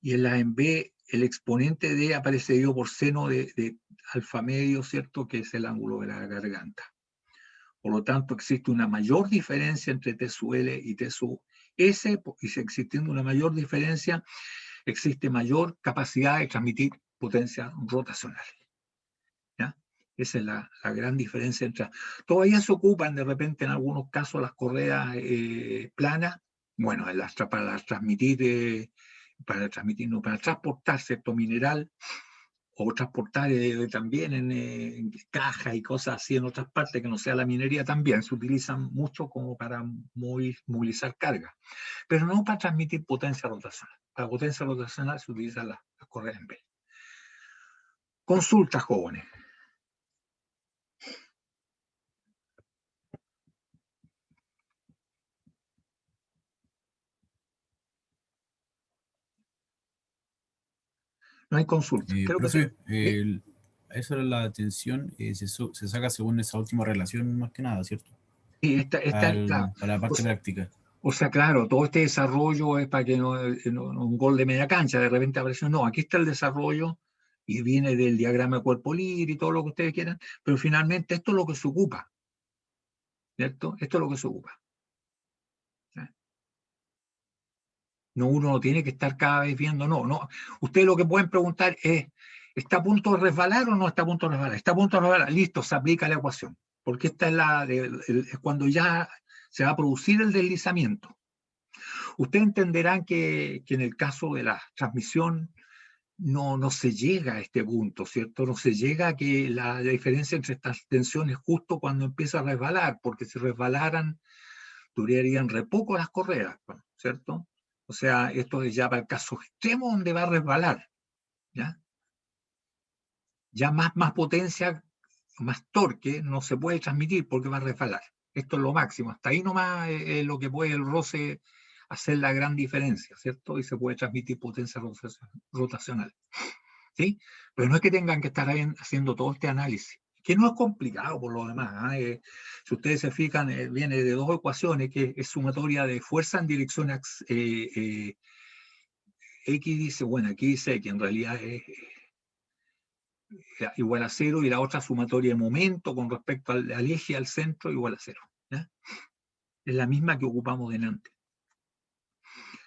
y en las en B el exponente de aparece dividido por seno de alfa medio, ¿cierto? Que es el ángulo de la garganta. Por lo tanto, existe una mayor diferencia entre T sub L y T sub S, y si existiendo una mayor diferencia, existe mayor capacidad de transmitir potencia rotacional, ¿ya? Esa es la gran diferencia entre... Todavía se ocupan de repente en algunos casos las correas planas, bueno, para transmitir, no, para transportar cierto mineral, o transportar también en cajas y cosas así en otras partes que no sea la minería, también se utilizan mucho como para movilizar carga, pero no para transmitir potencia rotacional. Para potencia rotacional se utilizan las correas en B. Consultas, jóvenes. No hay consultas. Creo Profe, esa era la tensión, se saca según esa última relación más que nada, ¿cierto? sí, claro. Para la parte práctica. O sea, claro, todo este desarrollo es para que no un gol de media cancha de repente apareció. No, aquí está el desarrollo y viene del diagrama de cuerpo libre y todo lo que ustedes quieran, pero finalmente esto es lo que se ocupa, ¿cierto? Esto es lo que se ocupa. No, uno no tiene que estar cada vez viendo, no. Ustedes lo que pueden preguntar es, ¿está a punto de resbalar o no está a punto de resbalar? Está a punto de resbalar, listo, se aplica la ecuación, porque esta es cuando ya se va a producir el deslizamiento. Ustedes entenderán que en el caso de la transmisión no se llega a este punto, ¿cierto? No se llega a que la diferencia entre estas tensiones justo cuando empieza a resbalar, porque si resbalaran, durarían re poco las correas, ¿cierto? O sea, esto es ya para el caso extremo donde va a resbalar, ¿ya? Ya más potencia, más torque no se puede transmitir porque va a resbalar. Esto es lo máximo. Hasta ahí nomás es lo que puede el roce hacer la gran diferencia, ¿cierto? Y se puede transmitir potencia rotacional, ¿sí? Pero no es que tengan que estar ahí haciendo todo este análisis, que no es complicado por lo demás, ¿eh? Si ustedes se fijan, viene de dos ecuaciones, que es sumatoria de fuerza en dirección X, dice, bueno, aquí dice que en realidad es igual a 0, y la otra sumatoria de momento con respecto al eje, al centro, igual a 0, ¿ya? Es la misma que ocupamos delante.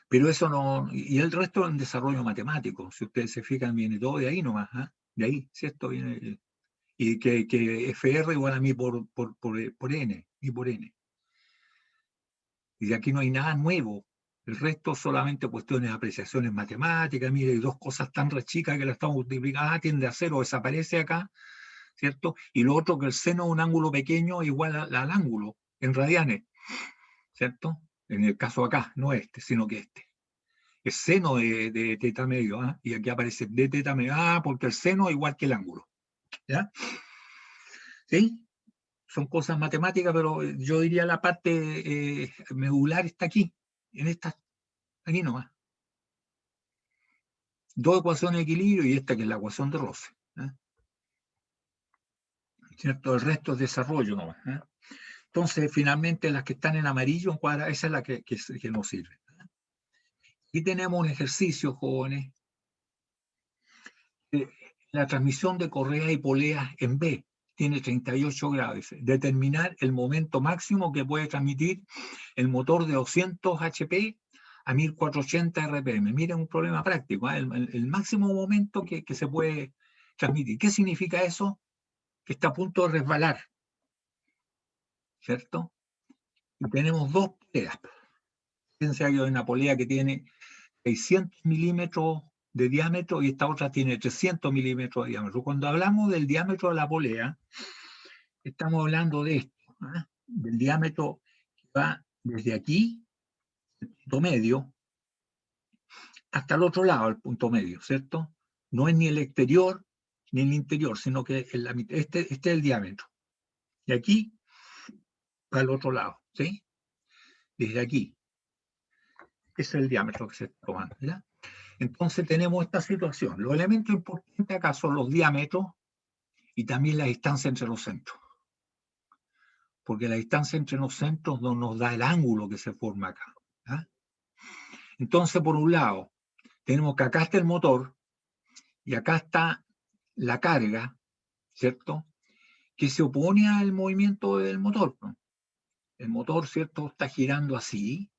Pero eso no, y el resto es un desarrollo matemático. Si ustedes se fijan, viene todo de ahí nomás, ¿eh? De ahí, ¿cierto? Viene, y que FR igual a mí por N, y por N. Y de aquí no hay nada nuevo. El resto solamente cuestiones de apreciaciones matemáticas. Mire, hay dos cosas tan re chicas que la estamos multiplicando. Tiende a 0, desaparece acá, ¿cierto? Y lo otro, que el seno de un ángulo pequeño es igual al ángulo en radianes, ¿cierto? En el caso acá, no este, sino que este. Es seno de teta medio, ¿eh? Y aquí aparece de teta medio, porque el seno es igual que el ángulo, ¿ya? ¿Sí? Son cosas matemáticas, pero yo diría la parte medular está aquí, en esta, aquí nomás. Dos ecuaciones de equilibrio y esta que es la ecuación de roce, ¿eh? ¿cierto? El resto es desarrollo nomás, ¿eh? Entonces, finalmente, las que están en amarillo, en cuadra, esa es la que nos sirve. Aquí tenemos un ejercicio, jóvenes, la transmisión de correas y poleas en B tiene 38 grados. Determinar el momento máximo que puede transmitir el motor de 200 HP a 1480 RPM. Miren un problema práctico, ¿eh? El máximo momento que se puede transmitir. ¿Qué significa eso? Que está a punto de resbalar, ¿cierto? Y tenemos dos poleas. Fíjense que hay una polea que tiene 600 milímetros de diámetro y esta otra tiene 300 milímetros de diámetro. Cuando hablamos del diámetro de la polea, estamos hablando de esto, ¿eh? Del diámetro que va desde aquí, el punto medio, hasta el otro lado, el punto medio, ¿cierto? No es ni el exterior ni el interior, sino que este es el diámetro. Y aquí, al otro lado, ¿sí? Desde aquí. Ese es el diámetro que se está tomando, ¿ya? Entonces tenemos esta situación. Los elementos importantes acá son los diámetros y también la distancia entre los centros. Porque la distancia entre los centros no nos da el ángulo que se forma acá, ¿eh? Entonces, por un lado, tenemos que acá está el motor y acá está la carga, ¿cierto? Que se opone al movimiento del motor, ¿no? El motor, ¿cierto?, está girando así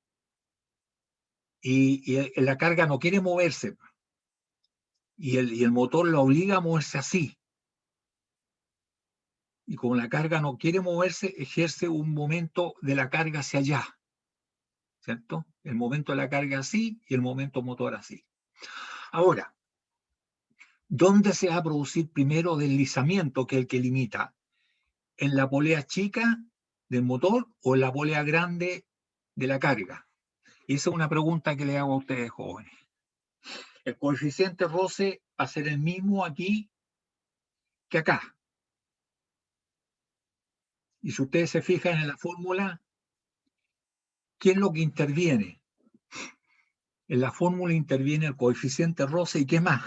y la carga no quiere moverse y el motor la obliga a moverse así. Y como la carga no quiere moverse, ejerce un momento de la carga hacia allá, ¿cierto? El momento de la carga así y el momento motor así. Ahora, ¿dónde se va a producir primero deslizamiento, que es el que limita? ¿En la polea chica del motor o en la polea grande de la carga? Y esa es una pregunta que le hago a ustedes, jóvenes. El coeficiente roce va a ser el mismo aquí que acá. Y si ustedes se fijan en la fórmula, ¿qué es lo que interviene? En la fórmula interviene el coeficiente roce y ¿qué más?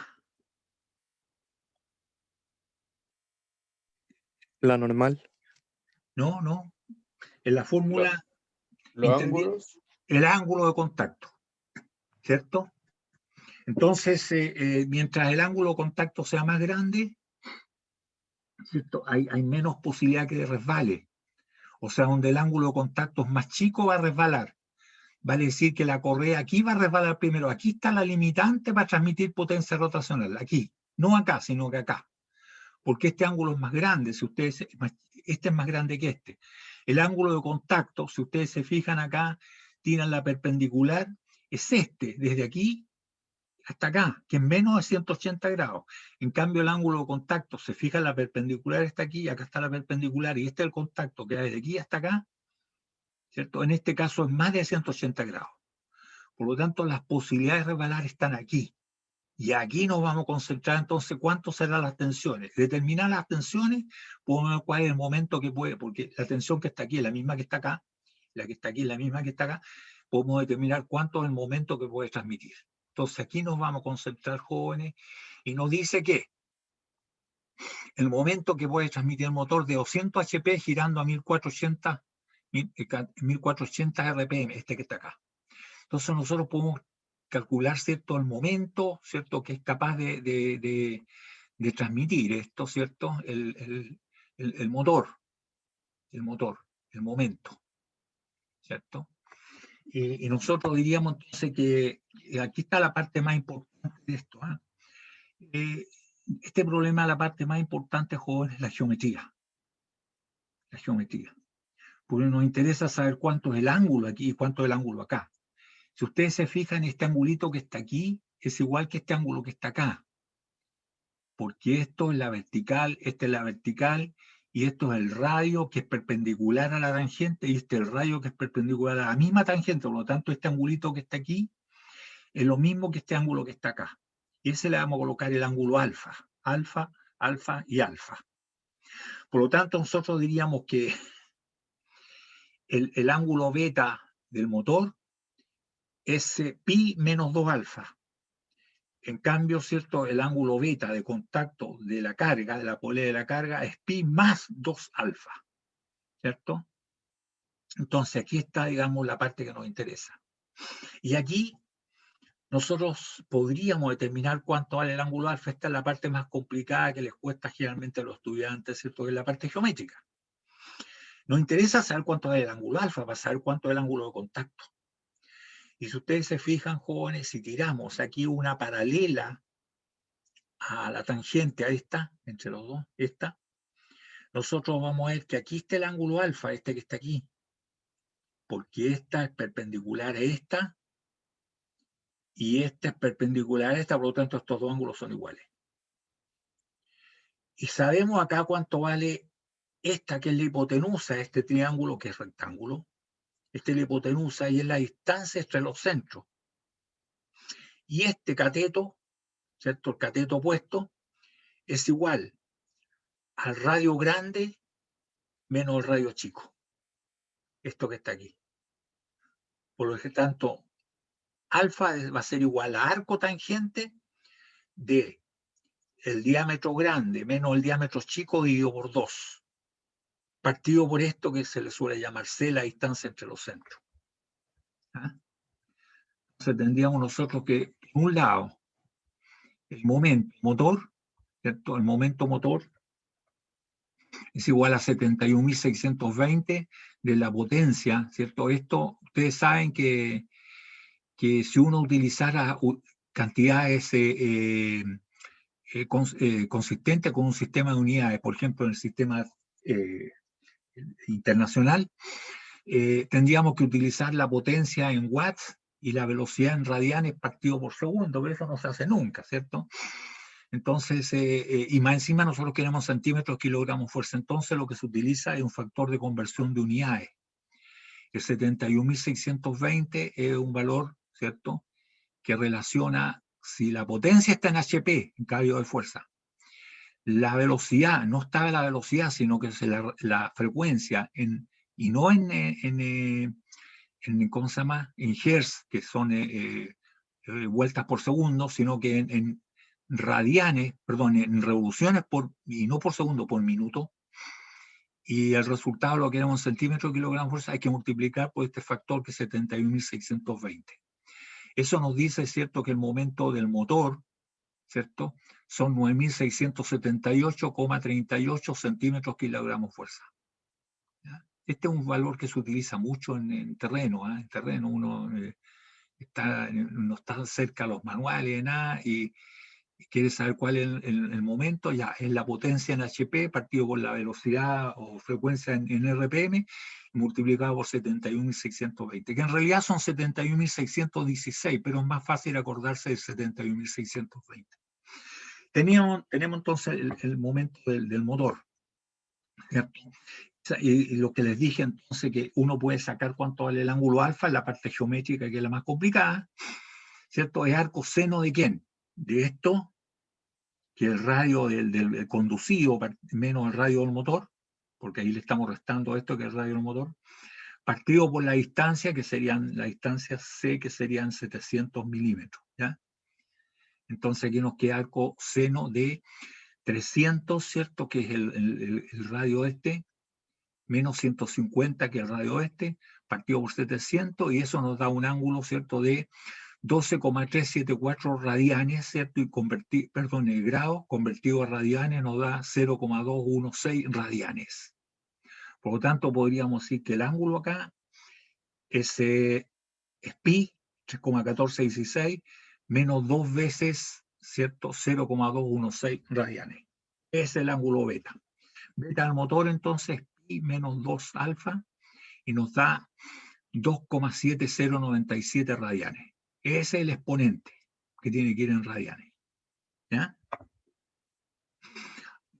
La normal. No, no. En la fórmula Los interviene ángulos. el ángulo de contacto, ¿cierto? Entonces, mientras el ángulo de contacto sea más grande, ¿cierto? Hay menos posibilidad que resbale. O sea, donde el ángulo de contacto es más chico va a resbalar. Vale decir que la correa aquí va a resbalar primero. Aquí está la limitante para transmitir potencia rotacional. Aquí. No acá, sino que acá. Porque este ángulo es más grande. Si ustedes, este es más grande que este. El ángulo de contacto, si ustedes se fijan acá, tiran la perpendicular, es este, desde aquí hasta acá, que es menos de 180 grados. En cambio, el ángulo de contacto, se fija la perpendicular está aquí, y acá está la perpendicular, y este es el contacto que va desde aquí hasta acá, ¿cierto? En este caso es más de 180 grados. Por lo tanto, las posibilidades de resbalar están aquí. Y aquí nos vamos a concentrar entonces cuánto serán las tensiones. Determinar las tensiones, podemos ver cuál es el momento que puede, porque la tensión que está aquí es la misma que está acá, la que está aquí es la misma que está acá, podemos determinar cuánto es el momento que puede transmitir. Entonces aquí nos vamos a concentrar, jóvenes, y nos dice que el momento que puede transmitir el motor de 200 HP girando a 1480 RPM, este que está acá. Entonces nosotros podemos calcular, ¿cierto?, el momento, ¿cierto?, que es capaz de transmitir esto, ¿cierto?, el motor, el momento, ¿cierto? Y nosotros diríamos entonces que aquí está la parte más importante de esto, ¿eh? Este problema, la parte más importante, joven, es la geometría. La geometría. Porque nos interesa saber cuánto es el ángulo aquí y cuánto es el ángulo acá. Si ustedes se fijan, este angulito que está aquí es igual que este ángulo que está acá. Porque esto es la vertical, esta es la vertical, y esto es el radio que es perpendicular a la tangente, y este es el radio que es perpendicular a la misma tangente. Por lo tanto, este angulito que está aquí es lo mismo que este ángulo que está acá. Y ese le vamos a colocar el ángulo alfa. Alfa, alfa y alfa. Por lo tanto, nosotros diríamos que el ángulo beta del motor es pi menos 2 alfa. En cambio, ¿cierto? El ángulo beta de contacto de la carga, de la polea de la carga, es pi más 2 alfa, ¿cierto? Entonces aquí está, digamos, la parte que nos interesa. Y aquí nosotros podríamos determinar cuánto vale el ángulo alfa. Esta es la parte más complicada que les cuesta generalmente a los estudiantes, ¿cierto? Que es la parte geométrica. Nos interesa saber cuánto vale el ángulo alfa para saber cuánto es el ángulo de contacto. Y si ustedes se fijan, jóvenes, si tiramos aquí una paralela a la tangente, a esta, entre los dos, esta, nosotros vamos a ver que aquí está el ángulo alfa, este que está aquí, porque esta es perpendicular a esta, y esta es perpendicular a esta, por lo tanto estos dos ángulos son iguales. Y sabemos acá cuánto vale esta, que es la hipotenusa, este triángulo que es rectángulo. Esta es la hipotenusa y es la distancia entre los centros. Y este cateto, ¿cierto? El cateto opuesto es igual al radio grande menos el radio chico. Esto que está aquí. Por lo tanto, alfa va a ser igual a arco tangente de el diámetro grande menos el diámetro chico dividido por 2. Partido por esto que se le suele llamar C, la distancia entre los centros. ¿Ah? Entonces tendríamos nosotros que, en un lado, el momento motor, ¿cierto? El momento motor es igual a 71.620 de la potencia, ¿cierto? Esto, ustedes saben que si uno utilizara cantidades consistentes con un sistema de unidades, por ejemplo, en el sistema internacional, tendríamos que utilizar la potencia en watts y la velocidad en radianes partido por segundo, pero eso no se hace nunca, ¿cierto? Entonces, y más encima nosotros queremos centímetros, kilogramos, fuerza. Entonces lo que se utiliza es un factor de conversión de unidades. El 71.620 es un valor, ¿cierto?, que relaciona si la potencia está en HP, en cambio de fuerza. La velocidad, no está la velocidad, sino que es la frecuencia, y no en ¿cómo se llama?, en hertz, que son vueltas por segundo, sino que en radianes, perdón, en revoluciones y no por segundo, por minuto. Y el resultado lo queremos en centímetros, kilogramos, fuerza, hay que multiplicar por este factor que es 71.620. Eso nos dice, ¿cierto?, que el momento del motor, ¿cierto?, son 9.678,38 centímetros kilogramos fuerza. ¿Ya? Este es un valor que se utiliza mucho en terreno. En terreno uno no está cerca de los manuales de nada y quiere saber cuál es el momento, ya es la potencia en HP partido por la velocidad o frecuencia en RPM multiplicado por 71.620, que en realidad son 71.616, pero es más fácil acordarse del 71.620. Tenemos entonces el momento del motor, ¿cierto? Y lo que les dije entonces, que uno puede sacar cuánto vale el ángulo alfa en la parte geométrica, que es la más complicada, ¿cierto? Es arco seno de ¿quién? De esto, que el radio del conducido menos el radio del motor, porque ahí le estamos restando esto que es el radio del motor, partido por la distancia, que serían la distancia C, que serían 700 milímetros, ¿ya? Entonces aquí nos queda arco seno de 300, ¿cierto? Que es el radio este, menos 150, que es el radio oeste, partido por 700, y eso nos da un ángulo, ¿cierto?, de 12,374 radianes, ¿cierto? Y grados convertido a radianes nos da 0,216 radianes. Por lo tanto, podríamos decir que el ángulo acá es pi, 3,1416, menos 2 veces, ¿cierto?, 0,216 radianes. Es el ángulo beta. Beta del motor, entonces, pi menos 2 alfa, y nos da 2,7097 radianes. Ese es el exponente que tiene que ir en radianes. ¿Ya?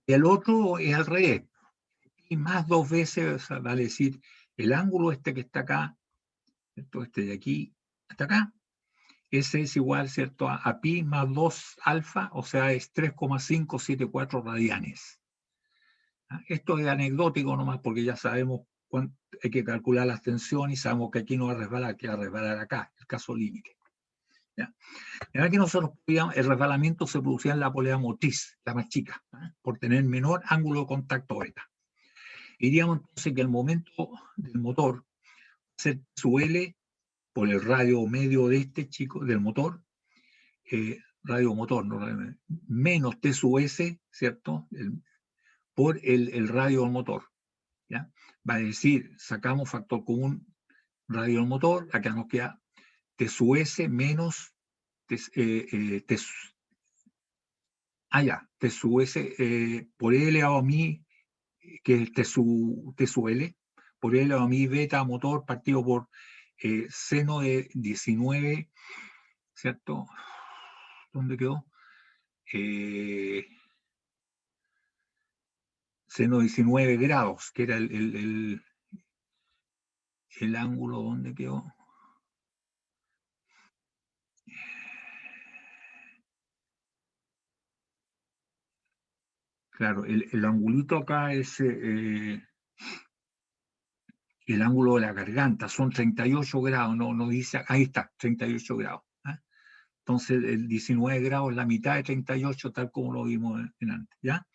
Y el otro es al revés. Y más 2 veces, vale decir, el ángulo este que está acá, ¿cierto?, este de aquí hasta acá, ese es igual, ¿cierto?, a pi más 2 alfa, o sea, es 3,574 radianes. ¿Ah? Esto es anecdótico nomás, porque ya sabemos cuánto hay que calcular las tensiones y sabemos que aquí no va a resbalar, que va a resbalar acá, el caso límite. ¿ya? En que nosotros podíamos, el resbalamiento se producía en la polea motriz, la más chica, por tener menor ángulo de contacto beta. Diríamos entonces que el momento del motor ser su L por el radio medio de este chico, del motor, radio motor, no, menos T sub S, ¿cierto? Por el radio del motor, ¿ya? Va a decir, sacamos factor común radio del motor, acá nos queda T sub S menos T sub S por L elevado a mi, que es T sub L, por L elevado a mi beta motor partido por seno de 19, ¿cierto? ¿Dónde quedó? Seno 19 grados, que era el ángulo, ¿dónde quedó? Claro, el angulito acá es el ángulo de la garganta, son 38 grados, no dice, ahí está, 38 grados. Entonces el 19 grados es la mitad de 38, tal como lo vimos en antes, ¿ya?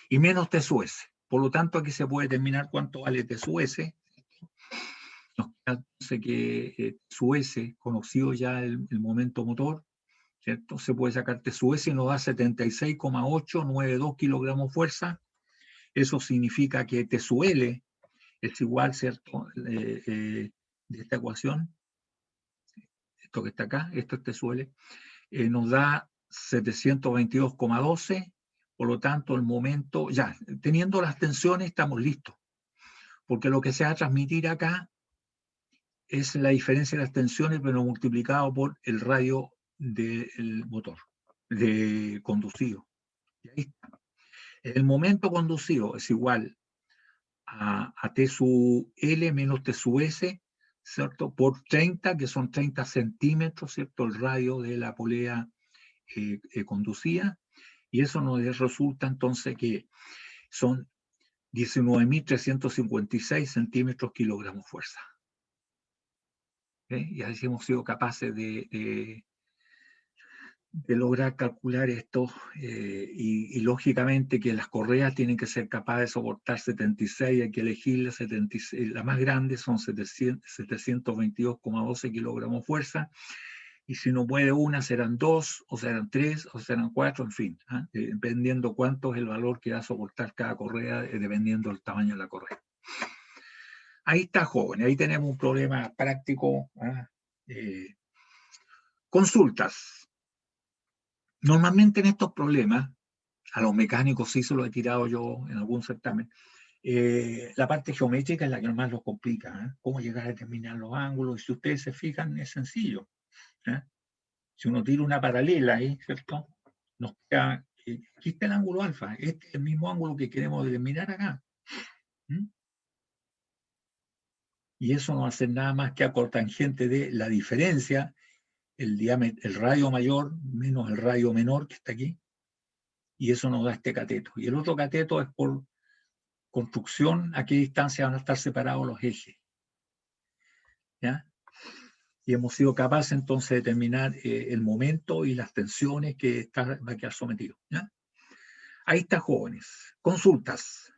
Y menos T sub S. Por lo tanto, aquí se puede determinar cuánto vale T sub S. Nos queda entonces que T sub S, conocido ya el momento motor, ¿cierto? Se puede sacar T sub S y nos da 76,892 kilogramos fuerza. Eso significa que T sub L es igual, ¿cierto? De esta ecuación, esto que está acá, esto es T sub L, nos da 722,12. Por lo tanto, el momento, ya, teniendo las tensiones, estamos listos. Porque lo que se va a transmitir acá es la diferencia de las tensiones, pero multiplicado por el radio del motor, de conducido. Y ahí está. El momento conducido es igual a T sub L menos T sub S, ¿cierto? Por 30, que son 30 centímetros, ¿cierto? El radio de la polea conducida. Y eso nos resulta entonces que son 19.356 centímetros kilogramos fuerza. Y así hemos sido capaces de lograr calcular esto y lógicamente que las correas tienen que ser capaces de soportar 76, hay que elegir la 76, la más grande son 722,12 kilogramos fuerza, y si no puede una serán 2, o serán 3, o serán 4, en fin, dependiendo cuánto es el valor que va a soportar cada correa, dependiendo del tamaño de la correa. Ahí está, jóvenes, ahí tenemos un problema práctico. Consultas. Normalmente en estos problemas, a los mecánicos sí se lo he tirado yo en algún certamen, la parte geométrica es la que más los complica. Cómo llegar a determinar los ángulos, y si ustedes se fijan, es sencillo. Si uno tira una paralela ahí, ¿cierto? Nos queda, aquí está el ángulo alfa, este es el mismo ángulo que queremos determinar acá. Y eso no hace nada más que a cotangente de la diferencia, el diámetro, el radio mayor menos el radio menor que está aquí, y eso nos da este cateto. Y el otro cateto es por construcción, a qué distancia van a estar separados los ejes. ¿Ya? Y hemos sido capaces entonces de determinar el momento y las tensiones que va a quedar sometido. ¿Ya? Ahí está, jóvenes. Consultas.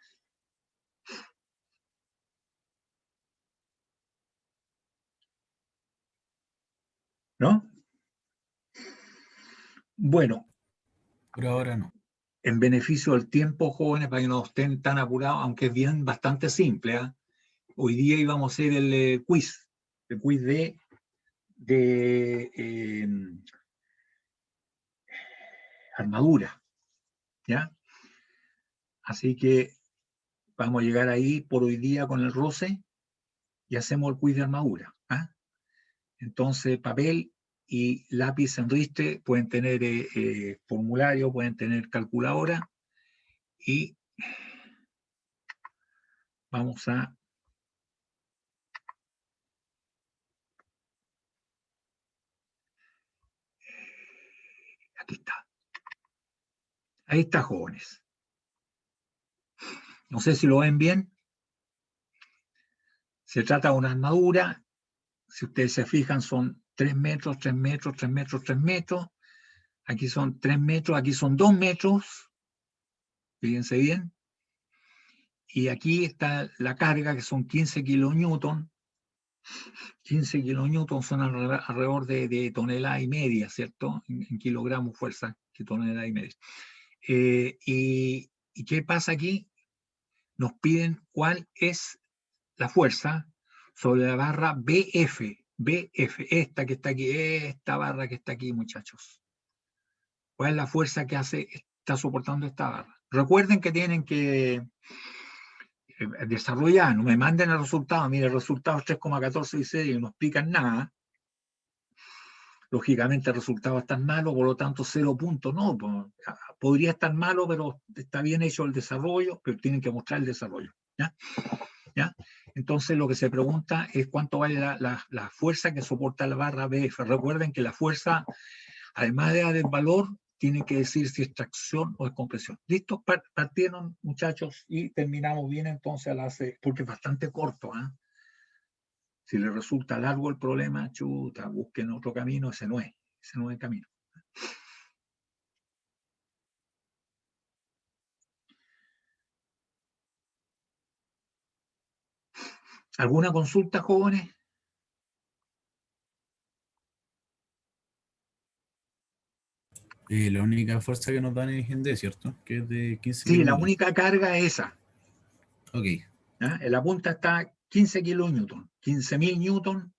¿No? Bueno. Por ahora no. En beneficio del tiempo, jóvenes, para que no estén tan apurados, aunque es bien bastante simple. Hoy día íbamos a hacer el quiz de armadura. ¿Ya? Así que vamos a llegar ahí por hoy día con el roce y hacemos el quiz de armadura. Entonces, papel y lápiz en ristre, pueden tener formulario, pueden tener calculadora, y vamos a aquí está. Ahí está, jóvenes. No sé si lo ven bien. Se trata de una armadura si ustedes se fijan, son 3 metros, 3 metros, 3 metros, 3 metros. Aquí son 3 metros, aquí son 2 metros. Fíjense bien. Y aquí está la carga, que son 15 kilonewton. 15 kilonewton son alrededor de tonelada y media, ¿cierto? En kilogramos fuerza, que tonelada y media. ¿Y qué pasa aquí? Nos piden cuál es la fuerza sobre la barra BF. BF, esta que está aquí, esta barra que está aquí, muchachos. ¿Cuál es la fuerza que está soportando esta barra? Recuerden que tienen que desarrollar, no me manden el resultado, mire, el resultado es 3,1416 y no explican nada. Lógicamente el resultado es tan malo, por lo tanto 0 puntos, no, podría estar malo, pero está bien hecho el desarrollo, pero tienen que mostrar el desarrollo, ¿ya? ¿Ya? Entonces lo que se pregunta es cuánto vale la fuerza que soporta la barra BF. Recuerden que la fuerza, además de dar el valor, tiene que decir si es tracción o es compresión. ¿Listo? Partieron, muchachos, y terminamos bien entonces porque es bastante corto, ¿eh? Si les resulta largo el problema, chuta, busquen otro camino, ese no es el camino. ¿Alguna consulta, jóvenes? La única fuerza que nos dan es en D, ¿cierto? Que es de 15 Sí, la kilonewton. única carga es esa. Ok. ¿Ya? En la punta está 15 kilonewton, 15.000 newton,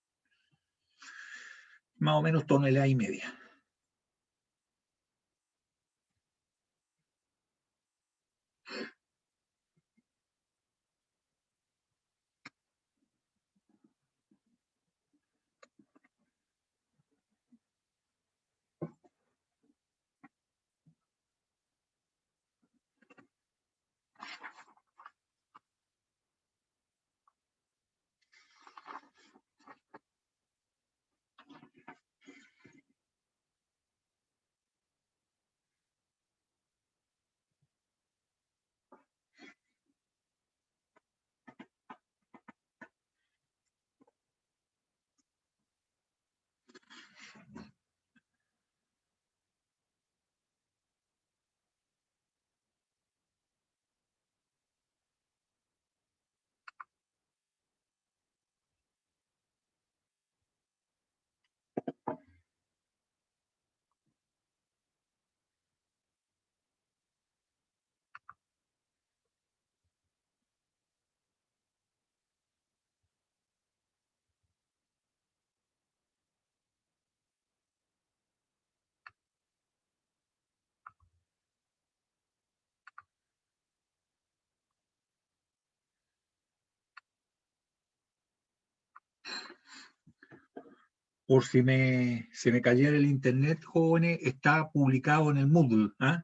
más o menos tonelada y media. Por si se me cayera el internet, jóvenes, está publicado en el Moodle. ¿Ah?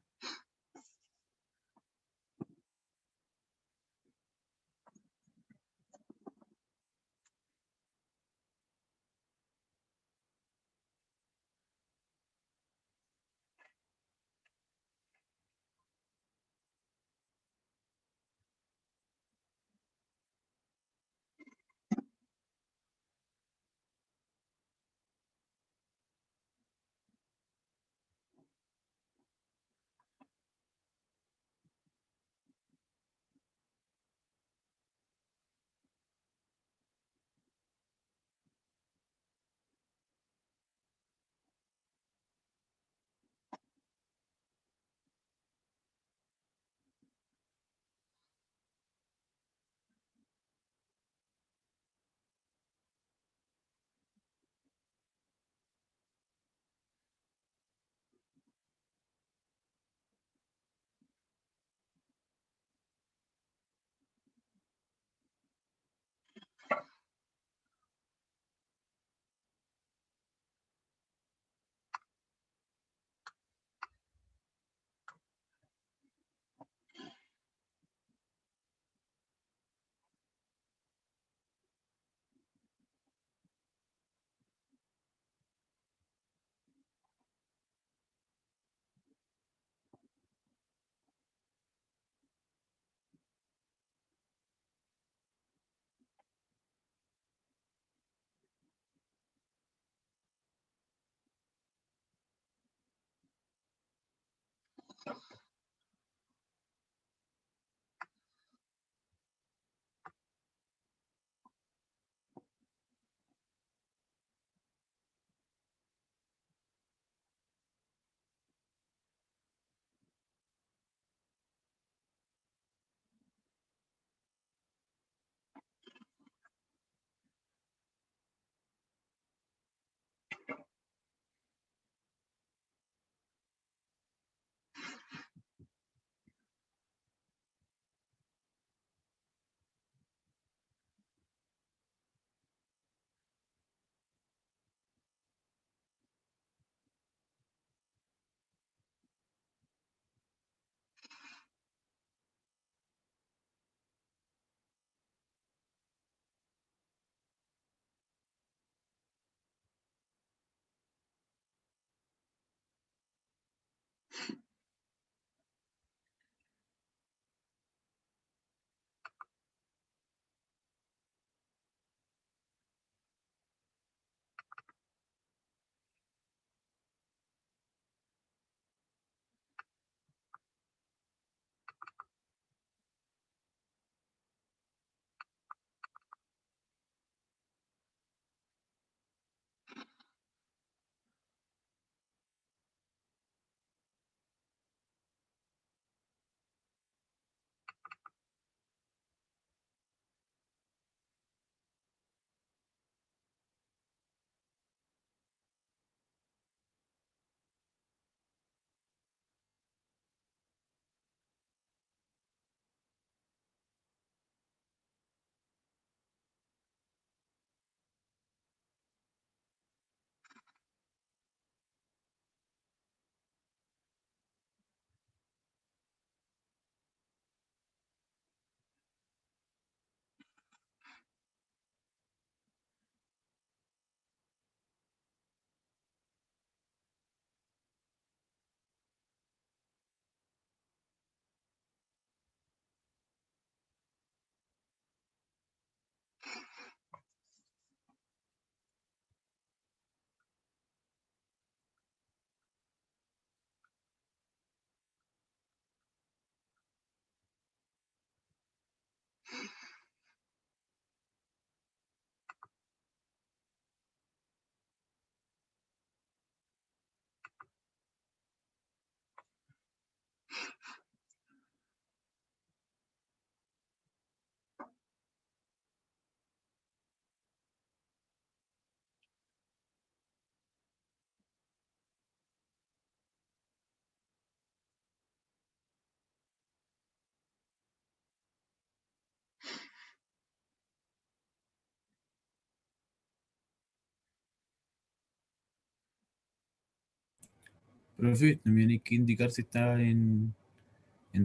Profe, también hay que indicar si está en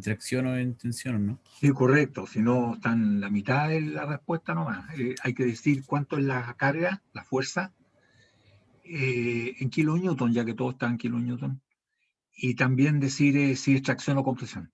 tracción o en tensión, ¿no? Sí, correcto. Si no, está en la mitad de la respuesta nomás. Hay que decir cuánto es la carga, la fuerza, en kilonewton, ya que todo está en kilonewton. Y también decir si es tracción o compresión.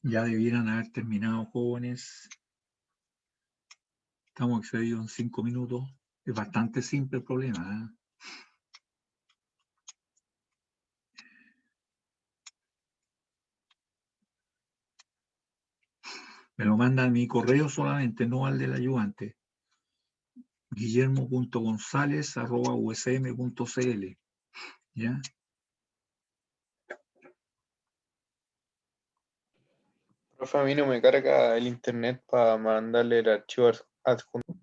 Ya debieran haber terminado, jóvenes. Estamos excedidos en 5 minutos. Es bastante simple el problema, ¿eh? Me lo mandan a mi correo solamente, no al del ayudante. guillermo.gonzález@usm.cl. ¿Ya? Profe, a mí no me carga el internet para mandarle el archivo adjunto.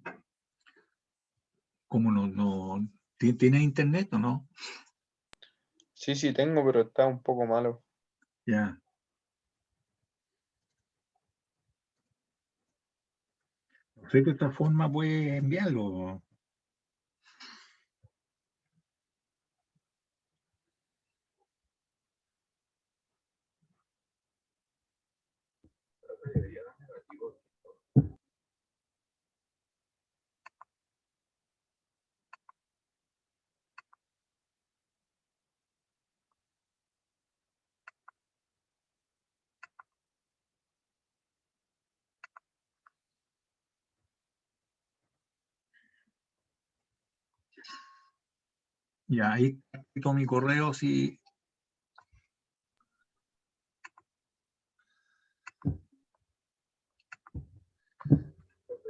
¿Cómo no? ¿Tiene internet o no? Sí, sí tengo, pero está un poco malo. Ya. No sé de esta forma puede enviarlo. Ya, ahí quito mi correo, sí.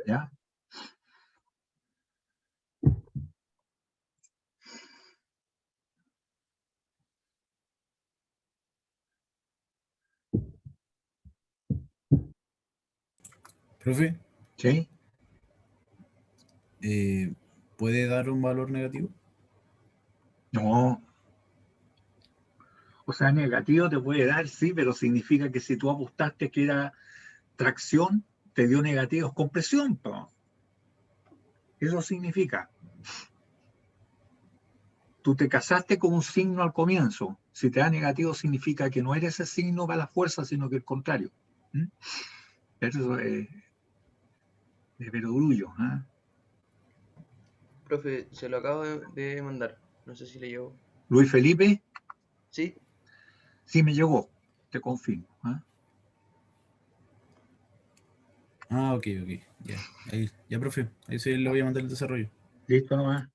¿Ya? Profe, ¿Sí? ¿puede dar un valor negativo? No. O sea, negativo te puede dar, sí, pero significa que si tú apostaste que era tracción, te dio negativos con presión, po. Eso significa. Tú te casaste con un signo al comienzo. Si te da negativo, significa que no eres ese signo para la fuerza, sino que el contrario. ¿Mm? Eso es de perogrullo, ¿ah? Profe, se lo acabo de mandar. No sé si le llegó. Luis Felipe, ¿Sí? sí me llegó, te confirmo. ¿Ah? Ah, ok. Ya, ahí, ya, profe. Ahí sí le voy a mandar el desarrollo. ¿Listo nomás?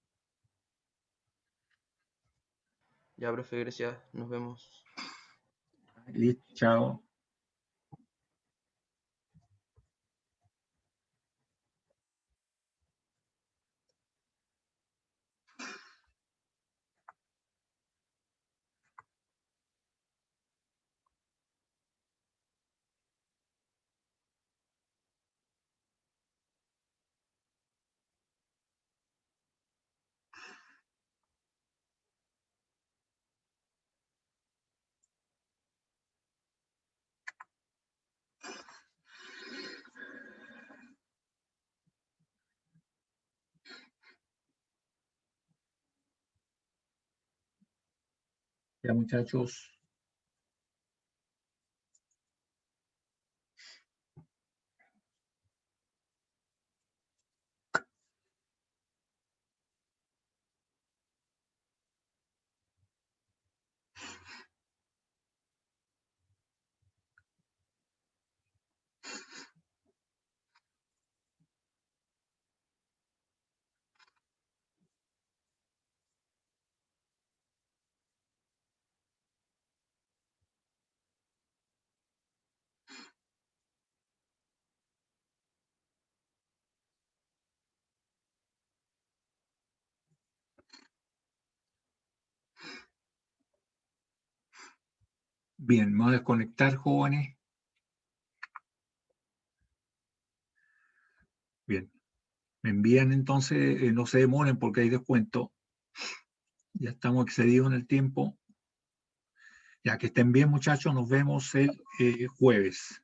Ya, profe, gracias. Nos vemos. Listo, chao. Ya, muchachos. Bien, me voy a desconectar, jóvenes. Bien, me envían entonces, no se demoren porque hay descuento. Ya estamos excedidos en el tiempo. Ya que estén bien, muchachos, nos vemos el jueves.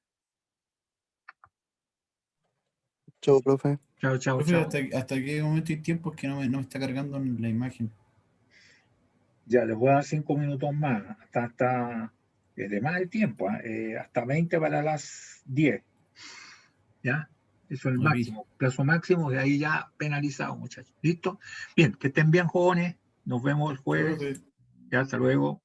Chau, profe. Chao, chao, Profe, chao. ¿hasta qué momento y tiempo es que no me está cargando la imagen? Ya les voy a dar 5 minutos más, hasta de más el tiempo, hasta 20 para las 10. ¿Ya? Eso es el Ok. máximo, plazo máximo, de ahí ya penalizado, muchachos. ¿Listo? Bien, que estén bien, jóvenes. Nos vemos el Chao, jueves. profe. Ya, hasta luego.